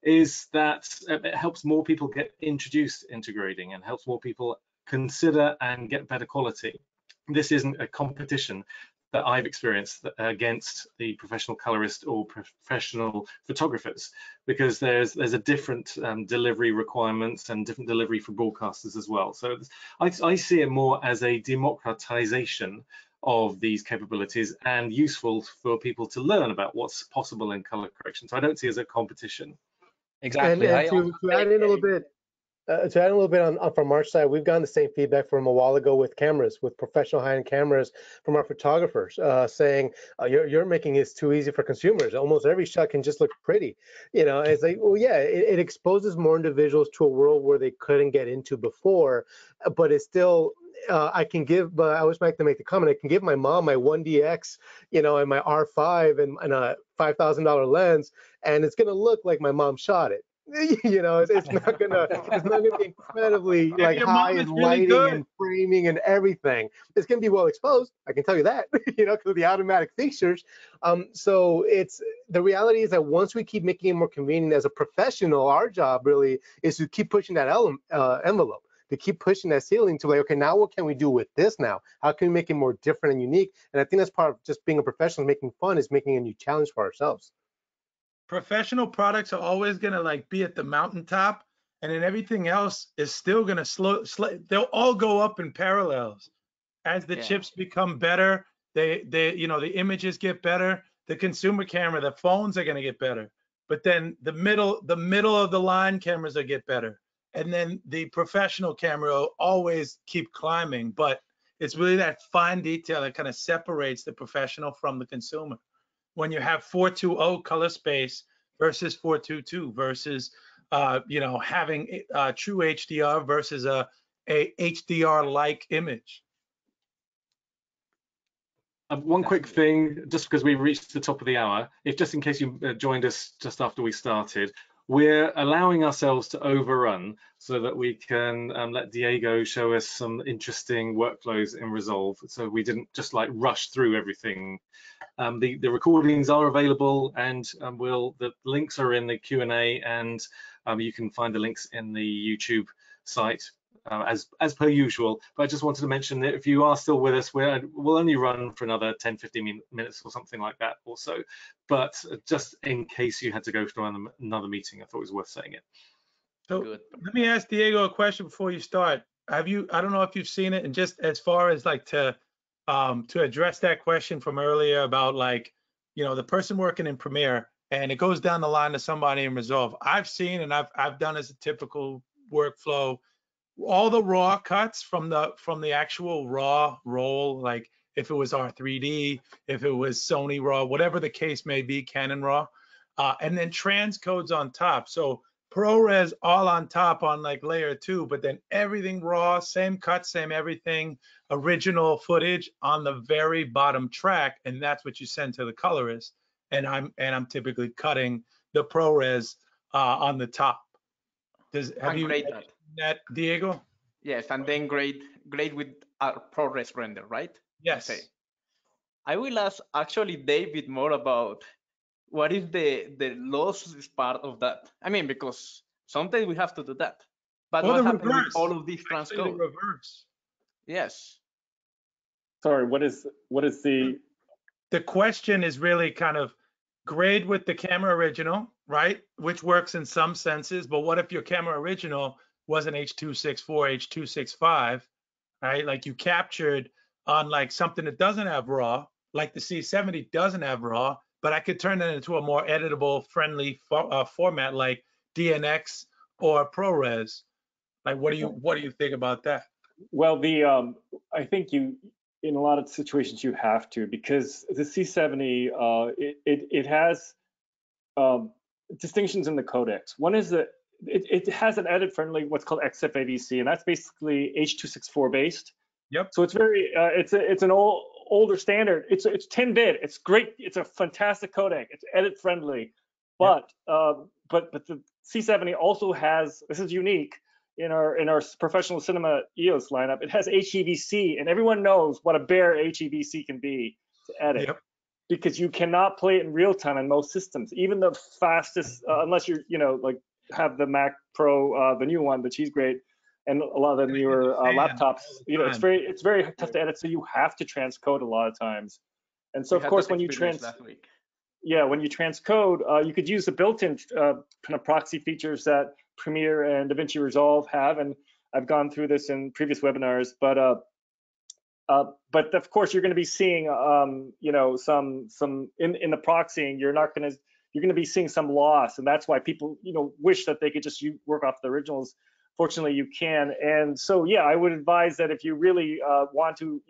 is that it helps more people get introduced into grading and helps more people consider and get better quality. This isn't a competition that I've experienced against the professional colorist or professional photographers, because there's a different delivery requirements and different delivery for broadcasters as well. So I see it more as a democratization of these capabilities and useful for people to learn about what's possible in color correction. So I don't see it as a competition. Exactly. And to add in a little bit, on from our side, we've gotten the same feedback from a while ago with cameras, with professional high-end cameras from our photographers, saying you're making it too easy for consumers. Almost every shot can just look pretty. You know, it's like, well, yeah, it exposes more individuals to a world where they couldn't get into before, but it's still. I can give, but I always like to make the comment, I can give my mom my 1DX, you know, and my R5 and a $5,000 lens, and it's gonna look like my mom shot it. You know, it's not gonna be incredibly like high in lighting and framing and everything. It's gonna be well exposed, I can tell you that, you know, because of the automatic features. So the reality is that once we keep making it more convenient as a professional, our job really is to keep pushing that envelope, to keep pushing that ceiling to like, okay, now what can we do with this now? How can we make it more different and unique? And I think that's part of just being a professional, making fun, is making a new challenge for ourselves. Professional products are always gonna like be at the mountaintop, and then everything else is still gonna they'll all go up in parallels. As the chips become better, you know, the images get better, the consumer camera, the phones are gonna get better. But then the middle of the line cameras will get better. And then the professional camera will always keep climbing, but it's really that fine detail that kind of separates the professional from the consumer. When you have 420 color space versus 422 versus, you know, having true HDR versus a HDR-like image. One quick thing, just because we reached the top of the hour, just in case you joined us just after we started, we're allowing ourselves to overrun so that we can let Diego show us some interesting workflows in Resolve, so we didn't just like rush through everything. The recordings are available, and the links are in the Q&A, and you can find the links in the YouTube site as per usual. But I just wanted to mention that if you are still with us, we'll only run for another 10-15 minutes or something like that also. But just in case you had to go to another meeting, I thought it was worth saying it. So let me ask Diego a question before you start. I don't know if you've seen it, and just as far as like to address that question from earlier about like, you know, the person working in Premiere, and it goes down the line to somebody in Resolve. I've seen, and I've done as a typical workflow, all the raw cuts from the actual raw roll, like if it was R3D, if it was Sony RAW, whatever the case may be, Canon RAW, and then transcodes on top. So ProRes all on top on like layer 2, but then everything raw, same cut, same everything, original footage on the very bottom track, and that's what you send to the colorist. And I'm typically cutting the ProRes on the top. Have you grade that, Diego? Yes, and then grade with our ProRes render, right? Yes. Okay. I will ask actually David more about what is the lossless part of that. I mean, because sometimes we have to do that. But or what the happens reverse. with all of these transcode? The reverse. Yes. Sorry, what is the? The question is really kind of grade with the camera original, right? Which works in some senses, but what if your camera original was an H.264, H.265, right? Like you captured on like something that doesn't have RAW, like the C70 doesn't have RAW, but I could turn it into a more editable, friendly format like DNX or ProRes. Like, what do you think about that? Well, I think in a lot of situations you have to, because the C70 it has distinctions in the codecs. One is that it has an edit friendly what's called XFAVC, and that's basically H.264 based. Yep. So it's very it's an older standard. It's 10-bit. It's great. It's a fantastic codec. It's edit friendly, but but the C70 also has, this is unique in our professional cinema EOS lineup. It has HEVC, and everyone knows what a bare HEVC can be to edit. Yep. Because you cannot play it in real time in most systems, even the fastest, unless you're, like have the Mac Pro, the new one, but she's great, and a lot of the newer laptops. It's very tough to edit, so you have to transcode a lot of times. And so, of course, when you transcode, you could use the built-in kind of proxy features that Premiere and DaVinci Resolve have, and I've gone through this in previous webinars, but of course, you're going to be seeing, some in the proxying. You're going to be seeing some loss, and that's why people, wish that they could just work off the originals. Fortunately, you can, and so yeah, I would advise that if you really want to,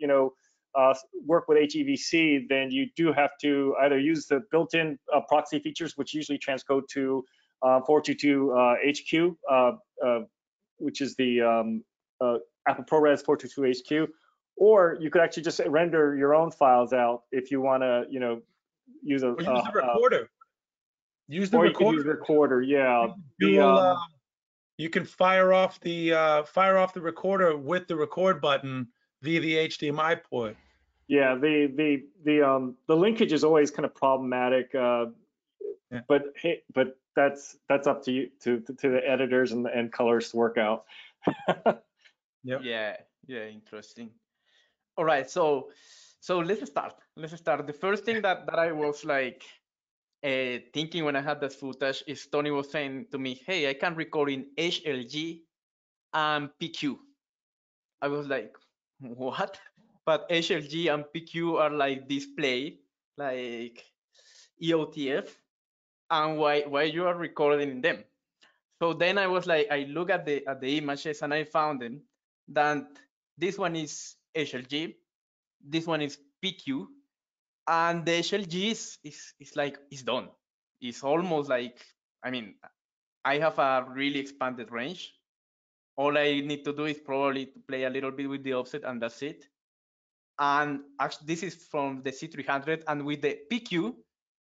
work with HEVC, then you do have to either use the built-in proxy features, which usually transcode to 422 HQ, which is the Apple ProRes 422 HQ. Or you could actually just render your own files out if you want to, use a use the recorder. Use the or recorder. You can use recorder, yeah. You can fire off the recorder with the record button via the HDMI port. Yeah, the linkage is always kind of problematic, but that's up to you to the editors and colorists to work out. Yep. Yeah, interesting. All right, so let's start. The first thing that I was like thinking when I had that footage is Tony was saying to me, hey, I can record in HLG and PQ. I was like, what? But HLG and PQ are like display, like EOTF, and why you are recording in them? So then I was like, I look at the images and I found them that this one is HLG, this one is PQ, and the HLG is done. It's almost like, I mean, I have a really expanded range. All I need to do is probably to play a little bit with the offset, and that's it. And actually, this is from the C300, and with the PQ,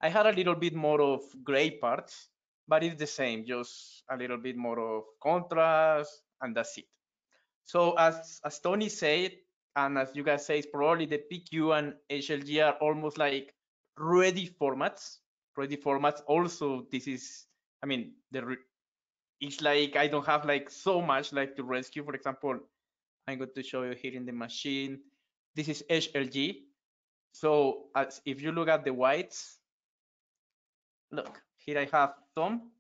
I had a little bit more of gray parts, but it's the same, just a little bit more of contrast, and that's it. So as Tony said, and as you guys say, it's probably the PQ and HLG are almost like ready formats. Also, this is, I mean, it's like I don't have like so much like to rescue. For example, I'm going to show you here in the machine. This is HLG. So if you look at the whites, look, here I have some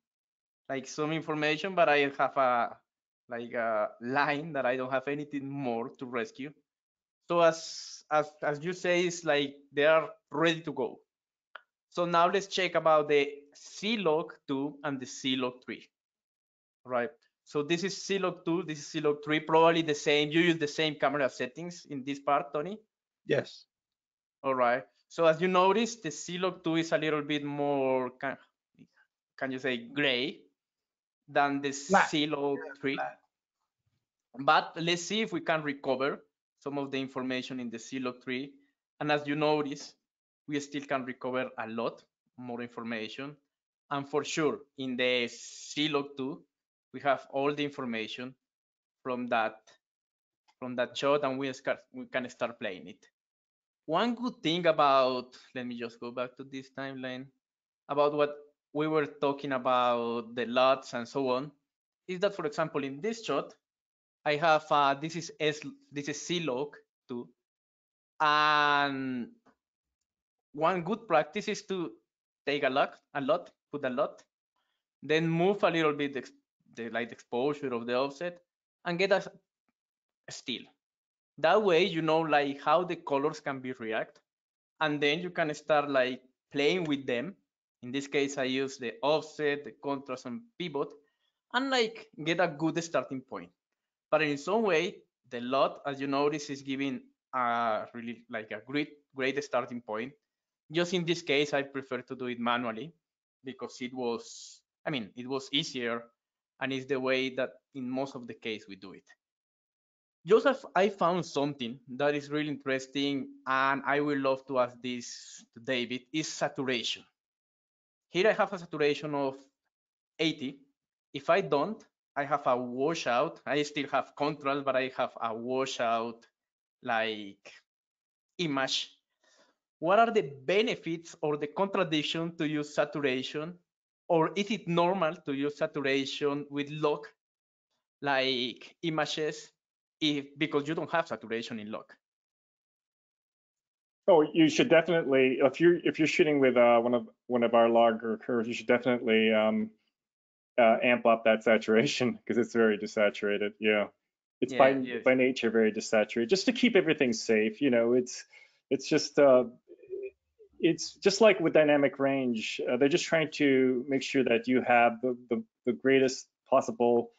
information, but I have a line that I don't have anything more to rescue. So as you say, it's like they are ready to go. So now let's check about the C-Log2 and the C-Log3, right? So this is C-Log2, this is C-Log3, probably the same. You use the same camera settings in this part, Tony? Yes. All right. So as you notice, the C-Log2 is a little bit more, can you say, gray than the C-Log3. But let's see if we can recover some of the information in the C-Log3. And as you notice, we still can recover a lot more information. And for sure, in the C-Log2, we have all the information from that shot, and we can start playing it. One good thing about, let me just go back to this timeline, about what we were talking about, the LUTs and so on, is that, for example, in this shot, I have this is C-Log2, and one good practice is to take a lot, put a lot, then move a little bit the light exposure of the offset, and get a still. That way, you know, like how the colors can be react, and then you can start like playing with them. In this case, I use the offset, the contrast, and pivot, and like get a good starting point. But in some way, the LUT, as you notice, is giving a really like a great starting point. Just in this case, I prefer to do it manually because it was, I mean, it was easier, and it's the way that in most of the case we do it. Joseph, I found something that is really interesting, and I would love to ask this to David, is saturation. Here I have a saturation of 80. If I don't, I have a washout. I still have contrast, but I have a washout like image. What are the benefits or the contradiction to use saturation? Or is it normal to use saturation with log like images because you don't have saturation in log? Oh, you should definitely, if you're shooting with one of our log or curves, you should definitely amp up that saturation because it's very desaturated. Yeah, it's by nature very desaturated, just to keep everything safe. You know, it's just like with dynamic range. They're just trying to make sure that you have the greatest possible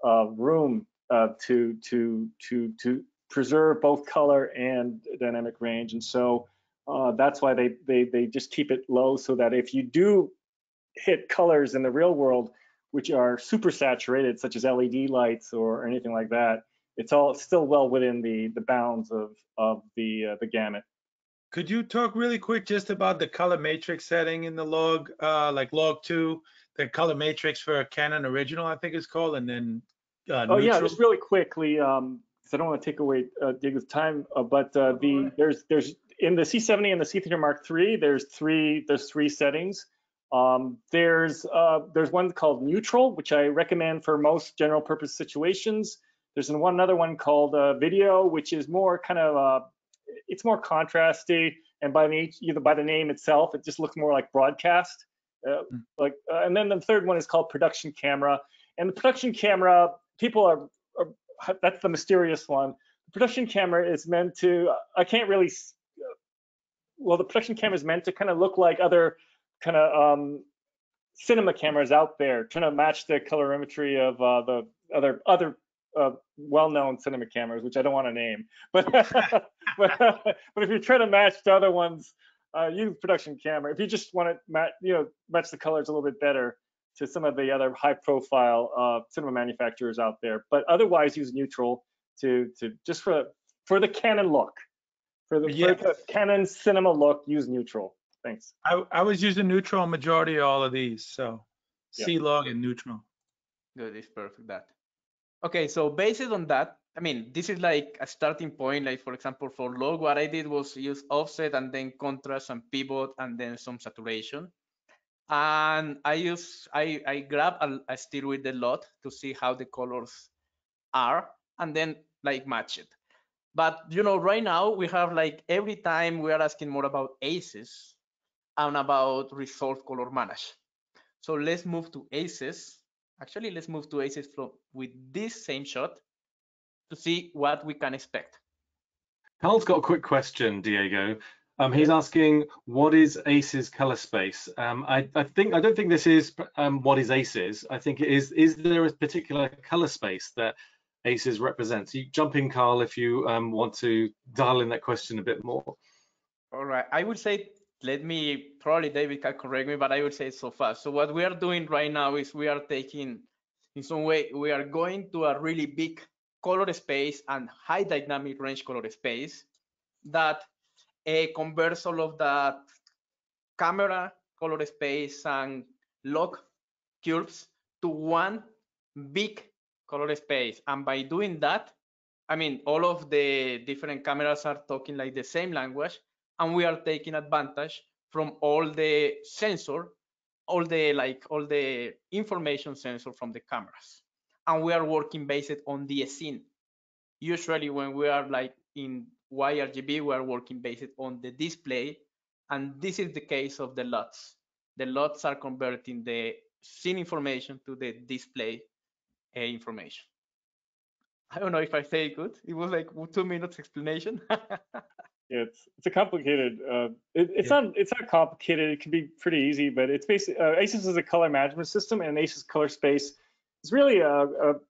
room to preserve both color and dynamic range, and so that's why they just keep it low, so that if you do hit colors in the real world which are super saturated, such as LED lights or anything like that, it's all still well within the bounds of the gamut. Could you talk really quick just about the color matrix setting in the log, like log 2, the color matrix for Canon Original, I think it's called, and then oh yeah, just really quickly, because I don't want to take away David's time, but there's in the C70 and the C3 Mark III, there's three settings. There's one called neutral, which I recommend for most general purpose situations. There's another one called video, which is more kind of it's more contrasty, and by the name itself, it just looks more like broadcast. And then the third one is called production camera. And the production camera, people that's the mysterious one. The production camera is meant to, the production camera is meant to kind of look like other kind of cinema cameras out there, trying to match the colorimetry of the other well-known cinema cameras, which I don't want to name. But but if you're trying to match the other ones, use production camera. If you just want to match the colors a little bit better to some of the other high-profile cinema manufacturers out there, but otherwise use neutral to just for the Canon look, for the Canon cinema look. Use neutral. Thanks. I was using neutral on majority of all of these, so C-Log and neutral. Good, it's perfect that. Okay, so based on that, I mean, this is like a starting point. Like for example, for log, what I did was use offset and then contrast and pivot and then some saturation. And I grab a still with the LUT to see how the colors are and then like match it. But you know, right now we have like every time we are asking more about ACEs and about resolve color manage. So let's move to ACEs. Actually, let's move to ACEs with this same shot to see what we can expect. Carl's got a quick question, Diego. He's asking, what is ACE's color space? I don't think this is what is ACE's. I think it is. Is there a particular color space that ACE's represents? You jump in, Carl, if you want to dial in that question a bit more. All right, I would say, probably David can correct me, but I would say so fast. So what we are doing right now is we are taking, in some way, we are going to a really big color space and high dynamic range color space that converts all of that camera color space and log curves to one big color space. And by doing that, I mean, all of the different cameras are talking like the same language, and we are taking advantage from all the sensor, all the information sensor from the cameras. And we are working based on the scene. Usually when we are like in YRGB, we are working based on the display. And this is the case of the LUTs. The LUTs are converting the scene information to the display information. I don't know if I say it good. It was like 2 minutes explanation. Yeah, it's a complicated. It's not complicated. It can be pretty easy, but it's basically ACES is a color management system, and ACES color space is really that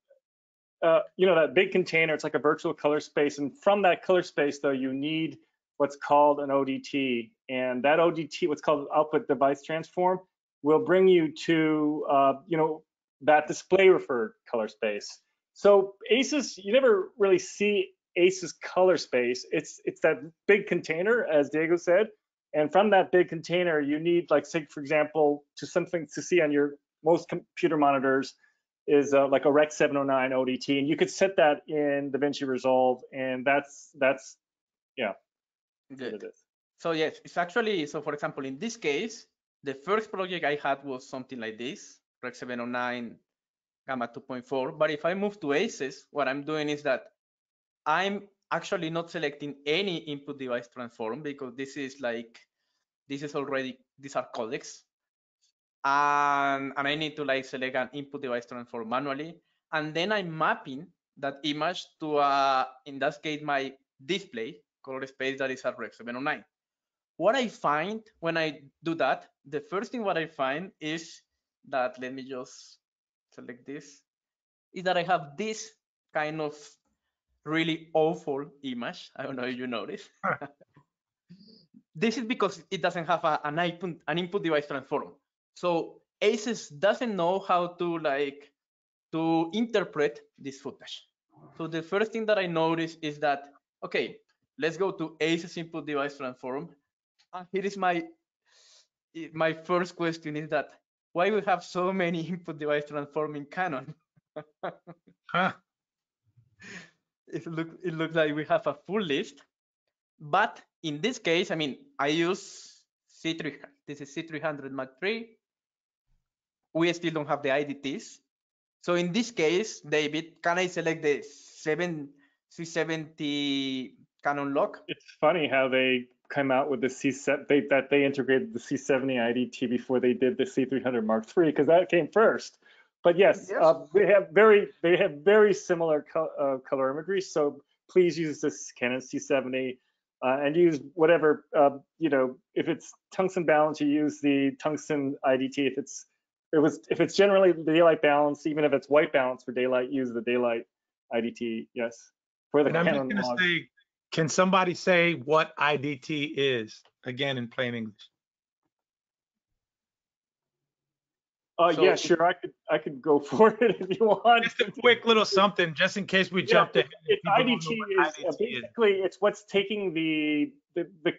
big container. It's like a virtual color space, and from that color space, though, you need what's called an ODT, and that ODT, what's called output device transform, will bring you to that display referred color space. So ACES, you never really see ACES color space. It's that big container, as Diego said, and from that big container, you need, like, say, for example, something to see on your most computer monitors is like a Rec 709 ODT, and you could set that in DaVinci Resolve, and that's yeah. Good. So yes, it's actually, so for example, in this case, the first project I had was something like this, Rec 709 Gamma 2.4. But if I move to ACES, what I'm doing is that I'm actually not selecting any input device transform, because these are codecs. And I need to like select an input device transform manually. And then I'm mapping that image to, in that case, my display color space that is at Rec 709. What I find when I do that, the first thing what I find is that, let me just select this, is that I have this kind of really awful image. I don't know if you notice. This is because it doesn't have an input device transform. So ACES doesn't know how to interpret this footage. So the first thing that I notice is that, okay, let's go to ACES input device transform. And here is my first question is that, why we have so many input device transform in Canon? Huh. It looks like we have a full list, but in this case, I mean, I use C300. This is C300 Mark III. We still don't have the IDTs. So in this case, David, can I select the 370 Canon lock? It's funny how they come out with the that they integrated the C70 IDT before they did the C300 Mark III, because that came first. But yes, they have very similar color imagery. So please use this Canon C70 and use whatever if it's tungsten balance, you use the tungsten IDT. If it's generally daylight balance, even if it's white balance for daylight, use the daylight IDT. Yes, for the Canon. I'm just going to say, can somebody say what IDT is again in plain English? Yeah, sure. I could go for it if you want. Just a quick little something, just in case we jumped ahead. IDT is basically it's what's taking the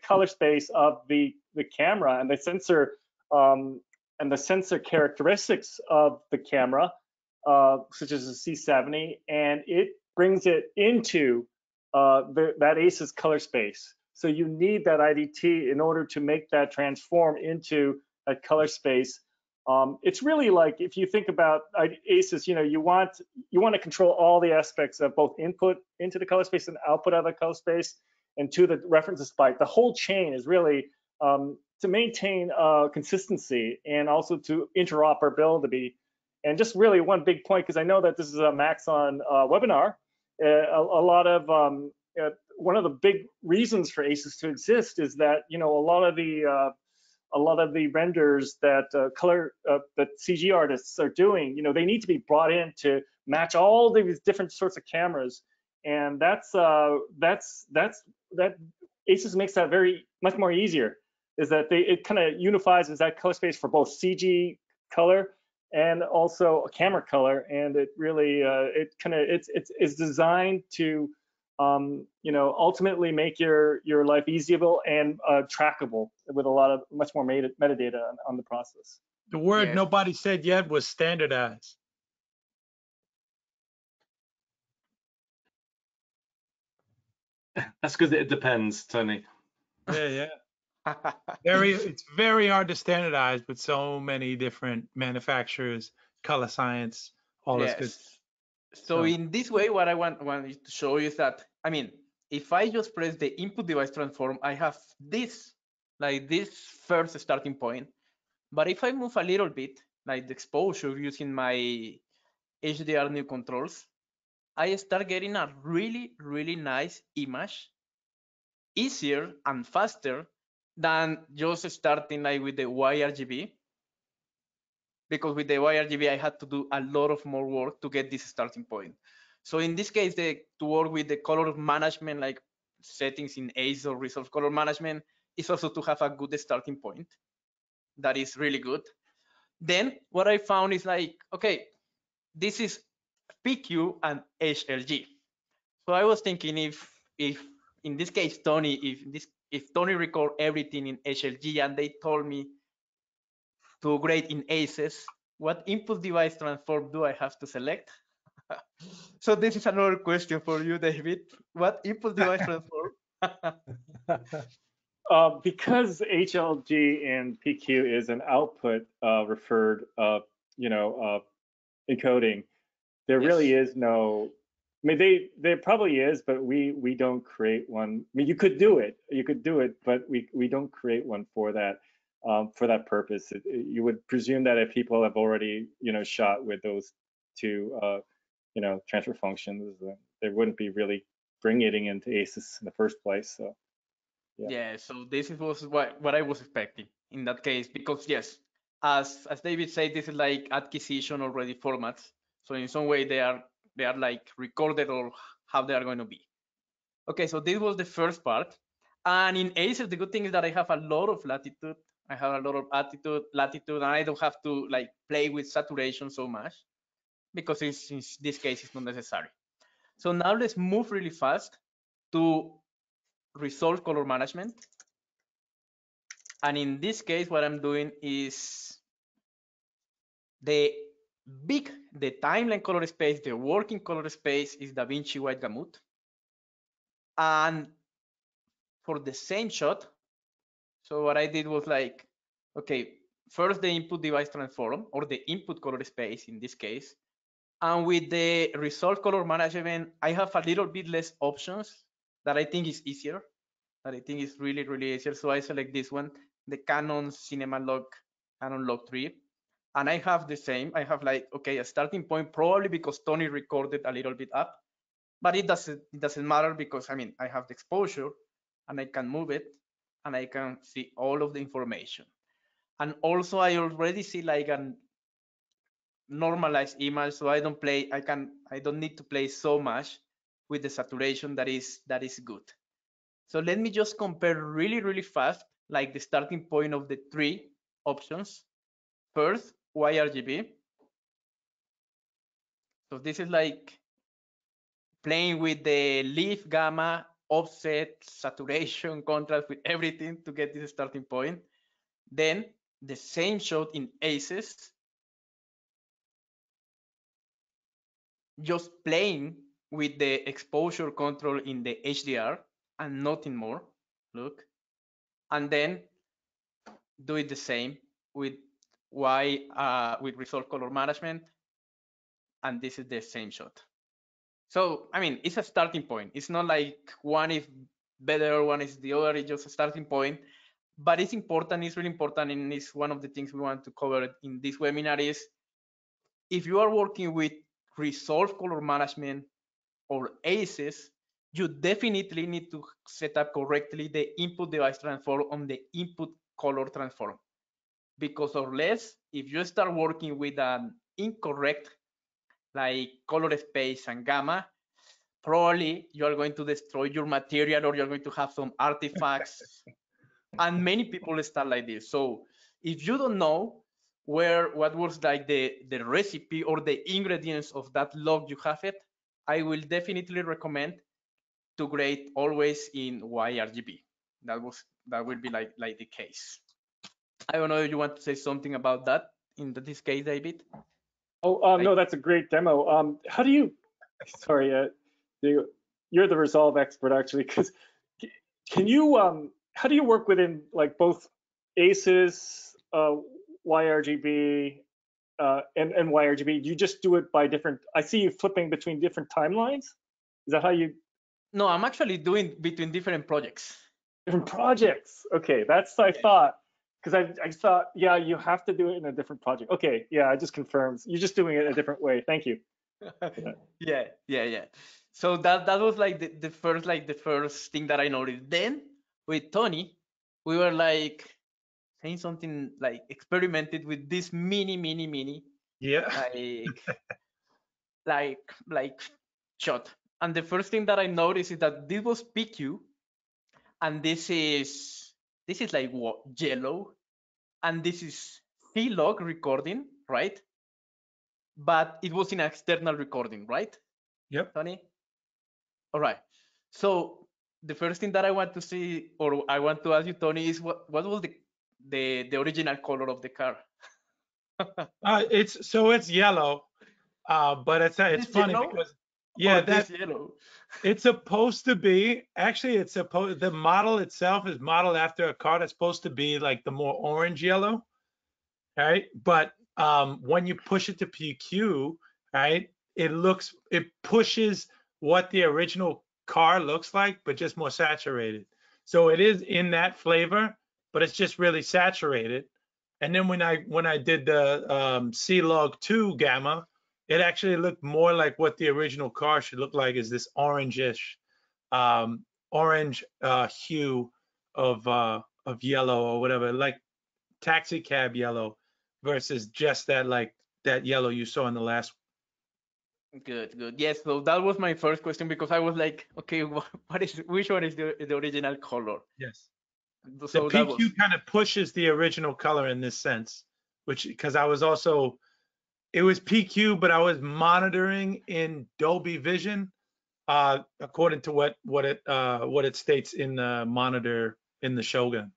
color space of the camera and the sensor characteristics of the camera, such as the C70, and it brings it into that ACES color space. So you need that IDT in order to make that transform into a color space. It's really like, if you think about ACES, you want to control all the aspects of both input into the color space and output out of the color space, and to the reference spike. The whole chain is really to maintain consistency and also to interoperability. And just really one big point, because I know that this is a Maxon webinar. A lot of one of the big reasons for ACES to exist is that, you know, a lot of the renders that that CG artists are doing, you know, they need to be brought in to match all these different sorts of cameras, and that ACES makes that much more easier. Is that it kind of unifies that color space for both CG color and also a camera color, and it really it's designed to you know, ultimately make your life easyable and trackable with a lot of much more metadata on the process. The word nobody said yet was standardized. That's because it depends, Tony. Yeah. It's very hard to standardize with so many different manufacturers, color science, all this good. So in this way, what I want to show you is that, I mean, if I just press the input device transform, I have this, like this first starting point. But if I move a little bit, like the exposure using my HDR new controls, I start getting a really, really nice image, easier and faster than just starting like with the YRGB. Because with the YRGB, I had to do a lot of more work to get this starting point. So in this case, to work with the color management, like settings in ACE or Resolve color management, is also to have a good starting point. That is really good. Then what I found is like, okay, this is PQ and HLG. So I was thinking if in this case, Tony, if Tony record everything in HLG and they told me to grade in ACES, what input device transform do I have to select? So this is another question for you, David. What input device transform? Because HLG and PQ is an output referred, you know, encoding, there really is no. I mean, there probably is, but we don't create one. I mean, you could do it, but we don't create one for that. For that purpose, you would presume that if people have already, you know, shot with those two, you know, transfer functions, they wouldn't be really bringing it into ACES in the first place. So, yeah. So this was what I was expecting in that case, because yes, as David said, this is like acquisition already formats. So in some way they are like recorded or how they are going to be. Okay, so this was the first part. And in ACES, the good thing is that I have a lot of latitude. I have a lot of latitude, and I don't have to like play with saturation so much because in this case, it's not necessary. So now let's move really fast to Resolve color management. And in this case, what I'm doing is the timeline color space, the working color space is DaVinci White Gamut. And for the same shot, so what I did was like, okay, first the input device transform, or the input color space in this case. And with the Resolve color management, I have a little bit less options that I think is easier, that I think is really, really easier. So I select this one, the Canon Cinema Log, Canon Log 3. And I have the same, I have like, okay, a starting point, probably because Tony recorded a little bit up, but it doesn't matter because I mean, I have the exposure and I can move it and I can see all of the information. And also I already see like a normalized image, so I don't need to play so much with the saturation that is good. So let me just compare really, really fast, like the starting point of the three options. First, YRGB. So this is like playing with the leaf, gamma, offset, saturation, contrast, with everything to get this starting point. Then the same shot in ACES, just playing with the exposure control in the HDR and nothing more. Look, and then do it the same with with Resolve color management, and this is the same shot. So I mean, it's a starting point. It's not like one is better, one is the other. It's just a starting point. But it's important. It's really important, and it's one of the things we want to cover in this webinar. Is if you are working with Resolve color management or ACES, you definitely need to set up correctly the input device transform on the input color transform. Because or less, if you start working with an incorrect like color space and gamma, probably you are going to destroy your material or you're going to have some artifacts. And many people start like this. So if you don't know what was like the recipe or the ingredients of that log you have it, I will definitely recommend to grade always in YRGB. That will be like the case. I don't know if you want to say something about that in this case, David. Oh, no, that's a great demo. How do you? Sorry, you're the Resolve expert actually. Because can you? How do you work within like both ACES, YRGB, and YRGB? Do you just do it by different? I see you flipping between different timelines. Is that how you? No, I'm actually doing between different projects. Different projects. Okay, that's what I thought. Because I thought, yeah, you have to do it in a different project. Okay, yeah, I just confirmed. You're just doing it a different way. Thank you. Yeah. So that was like the first thing that I noticed. Then with Tony, we were like saying something like experimented with this mini. Yeah. like shot. And the first thing that I noticed is that this was PQ, and this is like what, yellow, and this is C-Log recording, right? But it was in an external recording, right? Yep. Tony? All right. So the first thing that I want to see, or I want to ask you, Tony, is what was the original color of the car? It's yellow, but it's funny yellow? because yeah, that's yellow. It's supposed to be, actually the model itself is modeled after a car that's supposed to be like the more orange yellow, right? But when you push it to PQ, right, it pushes what the original car looks like, but just more saturated. So it is in that flavor, but it's just really saturated. And then when I did the C-Log 2 gamma, it actually looked more like what the original car should look like, is this orangish, orange hue of yellow or whatever, like taxi cab yellow versus just that yellow you saw in the last one. Good. Yes, so that was my first question, because I was like, okay, which one is the original color? Yes. So the PQ kind of pushes the original color in this sense, because it was PQ, but I was monitoring in Dolby Vision, according to what it states in the monitor in the Shogun.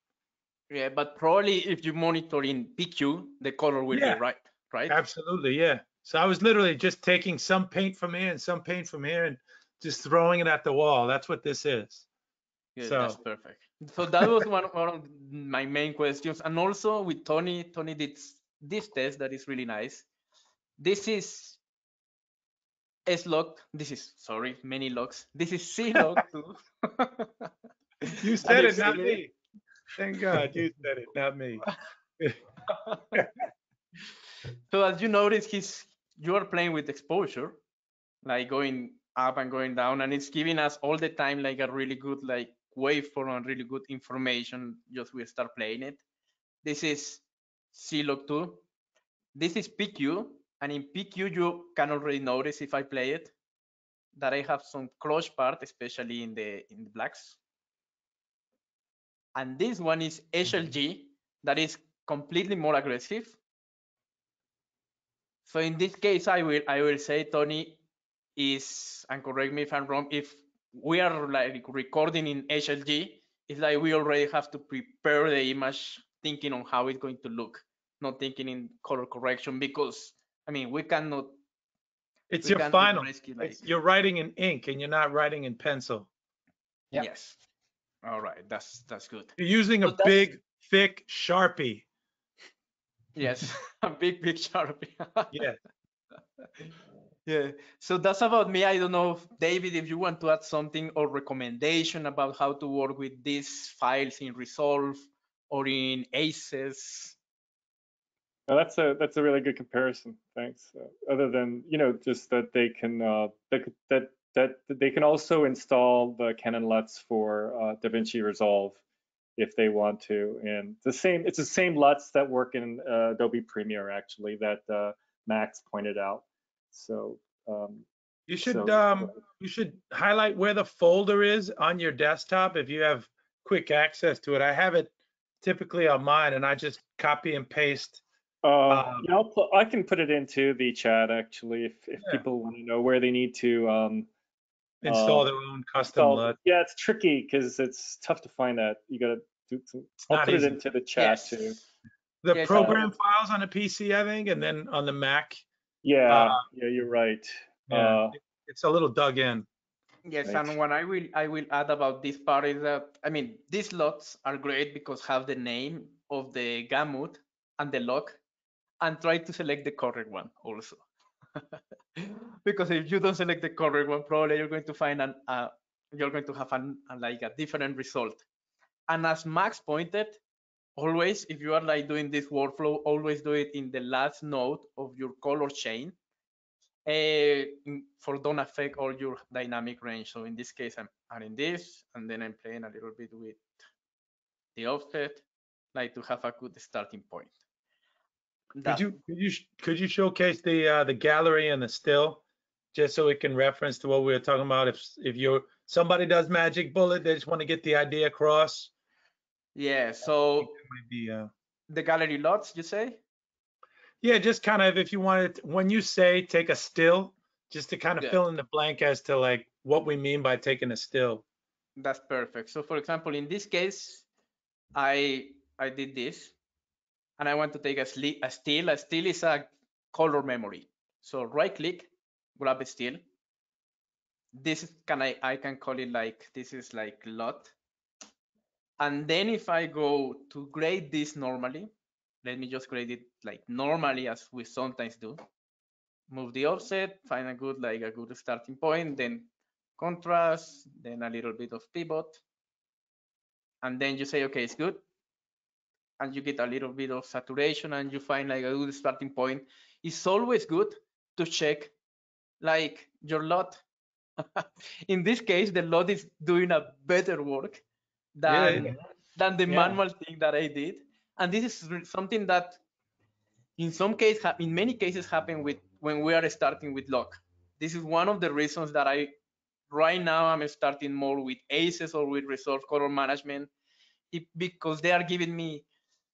Yeah, but probably if you monitor in PQ, the color will be right? Absolutely, yeah. So I was literally just taking some paint from here and some paint from here and just throwing it at the wall. That's what this is. Yeah, so that's perfect. So that was one of my main questions. And also with Tony did this test that is really nice. This is S-Log. Many logs. This is C-Log too. You said it, not me. Thank God you said it, not me. So as you notice, you are playing with exposure, like going up and going down, and it's giving us all the time like a really good like waveform and really good information. Just we start playing it. This is C-Log 2. This is PQ, and in PQ you can already notice, if I play it, that I have some crush part, especially in the blacks. And this one is HLG, that is completely more aggressive. So in this case, I will say, Tony, and correct me if I'm wrong, if we are like recording in HLG, it's like we already have to prepare the image thinking on how it's going to look, not thinking in color correction, because I mean we cannot. It's your final. You're writing in ink and you're not writing in pencil. Yep. Yes. All right, that's good. You're using a big, thick Sharpie. Yes, a big Sharpie. Yeah. Yeah. So that's about me. I don't know, David, if you want to add something or recommendation about how to work with these files in Resolve or in ACES. No, that's a really good comparison. Thanks. Other than just that they can that that they can also install the Canon LUTs for DaVinci Resolve if they want to. And it's the same LUTs that work in Adobe Premiere, actually, that Max pointed out. So you should highlight where the folder is on your desktop if you have quick access to it. I have it typically on mine, and I just copy and paste. Yeah, I can put it into the chat, actually, if people want to know where they need to install their own custom LUT. Yeah, it's tricky because it's tough to find that. You got to do some. I'll put it into the chat too. The program files on a PC, I think, and then on the Mac. Yeah, you're right. It's a little dug in. Yes, right. And what I will add about this part is that, I mean, these LUTs are great because have the name of the gamut and the lock, and try to select the correct one also. Because if you don't select the correct one, probably you're going to find you're going to have like a different result. And as Max pointed, always, if you are like doing this workflow, always do it in the last node of your color chain for don't affect all your dynamic range. So in this case, I'm adding this, and then I'm playing a little bit with the offset, like to have a good starting point. Could you showcase the gallery and the still, just so we can reference to what we were talking about? If somebody does Magic Bullet, they just want to get the idea across. Yeah. So the gallery LUTs, you say? Yeah, just kind of if you wanted, when you say take a still, just to kind of fill in the blank as to like what we mean by taking a still. That's perfect. So for example, in this case, I did this, and I want to take a still. A still is a color memory. So right click, grab a still. This is I can call it like, this is like LUT. And then if I go to grade this normally, let me just grade it like normally as we sometimes do. Move the offset, find a good starting point, then contrast, then a little bit of pivot. And then you say, okay, it's good. And you get a little bit of saturation, and you find like a good starting point. It's always good to check like your LUT. In this case, the LUT is doing a better work than the manual thing that I did. And this is something that in many cases happen when we are starting with lock. This is one of the reasons that right now I'm starting more with ACES or with Resolve Color Management, because they are giving me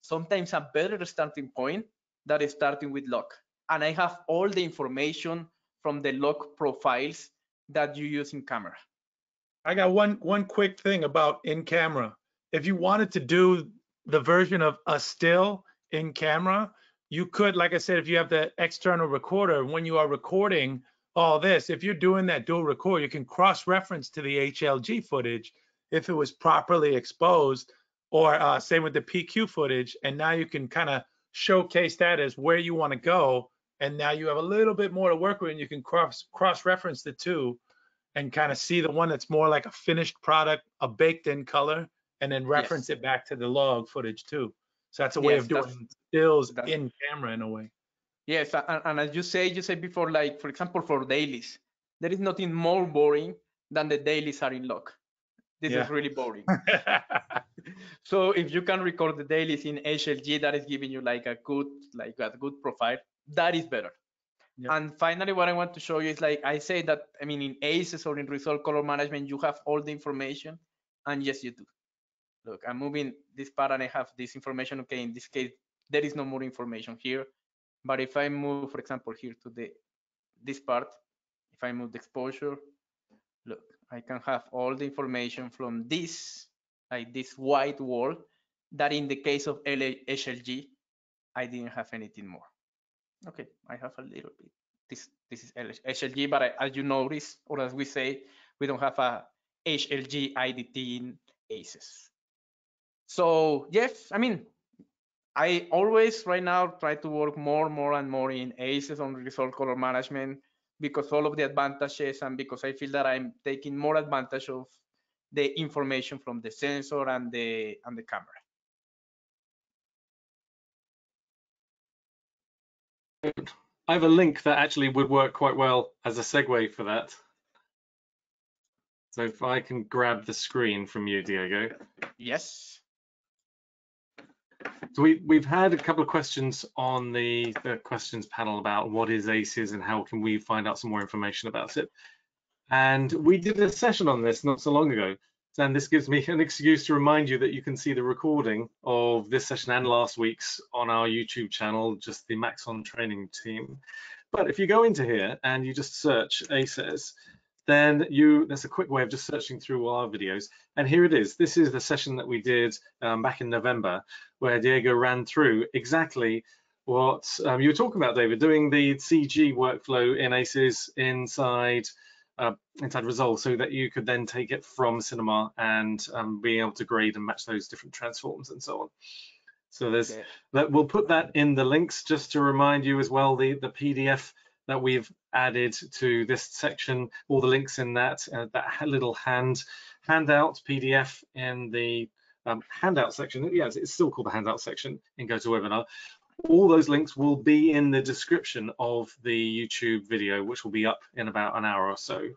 sometimes a better starting point than starting with lock. And I have all the information from the lock profiles that you use in camera. I got one quick thing about in camera. If you wanted to do the version of a still in camera, you could, like I said, if you have the external recorder, when you are recording all this, if you're doing that dual record, you can cross-reference to the HLG footage if it was properly exposed, or same with the PQ footage, and now you can kind of showcase that as where you want to go, and now you have a little bit more to work with, and you can cross-reference the two and kind of see the one that's more like a finished product, a baked-in color, and then reference it back to the log footage too. So that's a way of doing stills in camera in a way. Yes, and as you say before, like for example, for dailies, there is nothing more boring than the dailies are in log. This is really boring. So if you can record the dailies in HLG, that is giving you like a good profile, that is better. And finally, what I want to show you is, like I say that, I mean, in ACES or in Resolve Color Management, you have all the information, and yes, you do. Look, I'm moving this part and I have this information. Okay, in this case, there is no more information here. But if I move, for example, here to this part, if I move the exposure, look, I can have all the information from this, like this white wall, that in the case of HLG, I didn't have anything more. Okay, I have a little bit. This is HLG, but as you notice, or as we say, we don't have a HLG IDT in ACES. So yes, I mean, I always right now try to work more and more in ACES on Resolve Color Management, because all of the advantages, and because I feel that I'm taking more advantage of the information from the sensor and the camera. I have a link that actually would work quite well as a segue for that. So if I can grab the screen from you, Diego. Yes. So we've had a couple of questions on the questions panel about what is ACES and how can we find out some more information about it. And we did a session on this not so long ago. And this gives me an excuse to remind you that you can see the recording of this session and last week's on our YouTube channel, just the Maxon Training Team. But if you go into here and you just search ACES, then there's a quick way of just searching through our videos. And here it is. This is the session that we did back in November, where Diego ran through exactly what you were talking about, David, doing the CG workflow in ACES inside Resolve, so that you could then take it from Cinema and be able to grade and match those different transforms and so on. So there's that. We'll put that in the links just to remind you as well, the PDF that we've added to this section, all the links in that little handout PDF in the handout section. Yes, it's still called the handout section in GoToWebinar. All those links will be in the description of the YouTube video, which will be up in about an hour or so.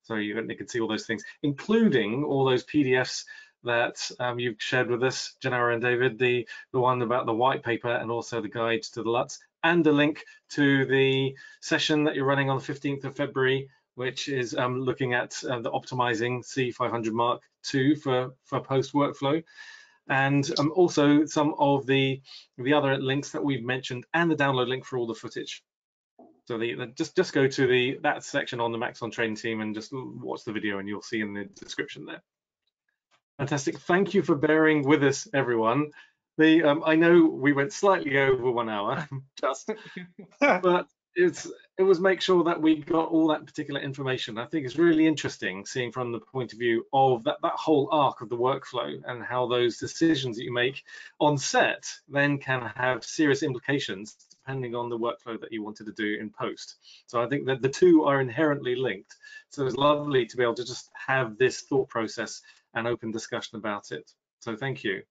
So you can see all those things, including all those PDFs that you've shared with us, Genaro and David, the one about the white paper and also the guide to the LUTs, and a link to the session that you're running on the 15th of February, which is looking at the optimizing C500 Mark II for post workflow, and also some of the other links that we've mentioned, and the download link for all the footage. So just go to that section on the Maxon Training Team and just watch the video, and you'll see in the description there. Fantastic. Thank you for bearing with us, everyone. I know we went slightly over 1 hour, but it was make sure that we got all that particular information. I think it's really interesting seeing from the point of view of that whole arc of the workflow and how those decisions that you make on set then can have serious implications depending on the workflow that you wanted to do in post. So I think that the two are inherently linked. So it's lovely to be able to just have this thought process and open discussion about it. So thank you.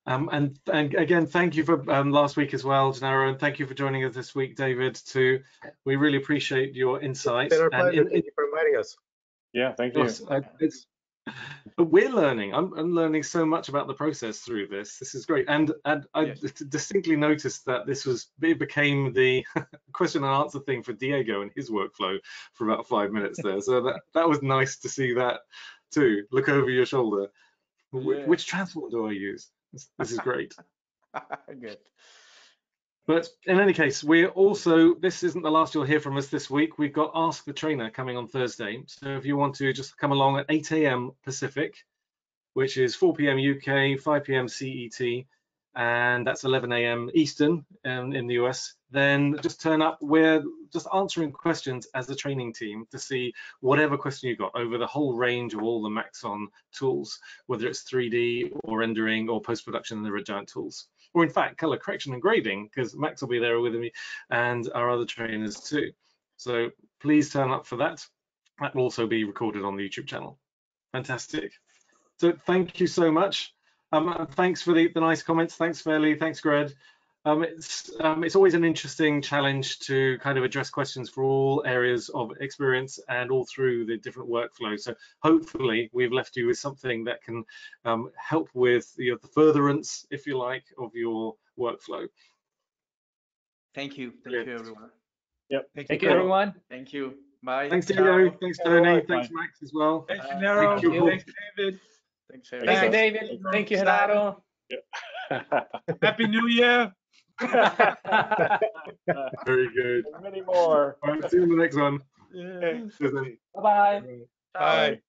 And again, thank you for last week as well, Genaro, and thank you for joining us this week, David, too. We really appreciate your insight. It's been our pleasure. Thank you for inviting us. Yeah, thank you. We're learning. I'm learning so much about the process through this. This is great. And I distinctly noticed that it became the question and answer thing for Diego and his workflow for about 5 minutes there. So that was nice to see that too. Look over your shoulder. Yeah. Which transform do I use? This is great. Good. But in any case, this isn't the last you'll hear from us this week. We've got Ask the Trainer coming on Thursday. So if you want to just come along at 8 AM Pacific, which is 4 PM UK, 5 PM CET, and that's 11 AM Eastern in the US, then just turn up. We're just answering questions as a training team to see whatever question you've got over the whole range of all the Maxon tools, whether it's 3D or rendering or post-production and the giant tools, or in fact color correction and grading, because Max will be there with me and our other trainers too. So please turn up for that. That will also be recorded on the YouTube channel. Fantastic. So thank you so much. Thanks for the nice comments. Thanks, Fairley. Thanks, Gred. It's always an interesting challenge to kind of address questions for all areas of experience and all through the different workflows. So hopefully we've left you with something that can help with the furtherance, if you like, of your workflow. Thank you. Thank you, everyone. Yep. Thank you, everyone. Thank you. Bye. Thanks, Diego. Thanks, Tony. Thanks, Max, as well. Thanks, Genaro. Thanks, David. Thanks, Thank you, David. Thank you, Genaro. Happy New Year. Very good. Many more. All right, see you in the next one. Yeah. Bye-bye. Bye.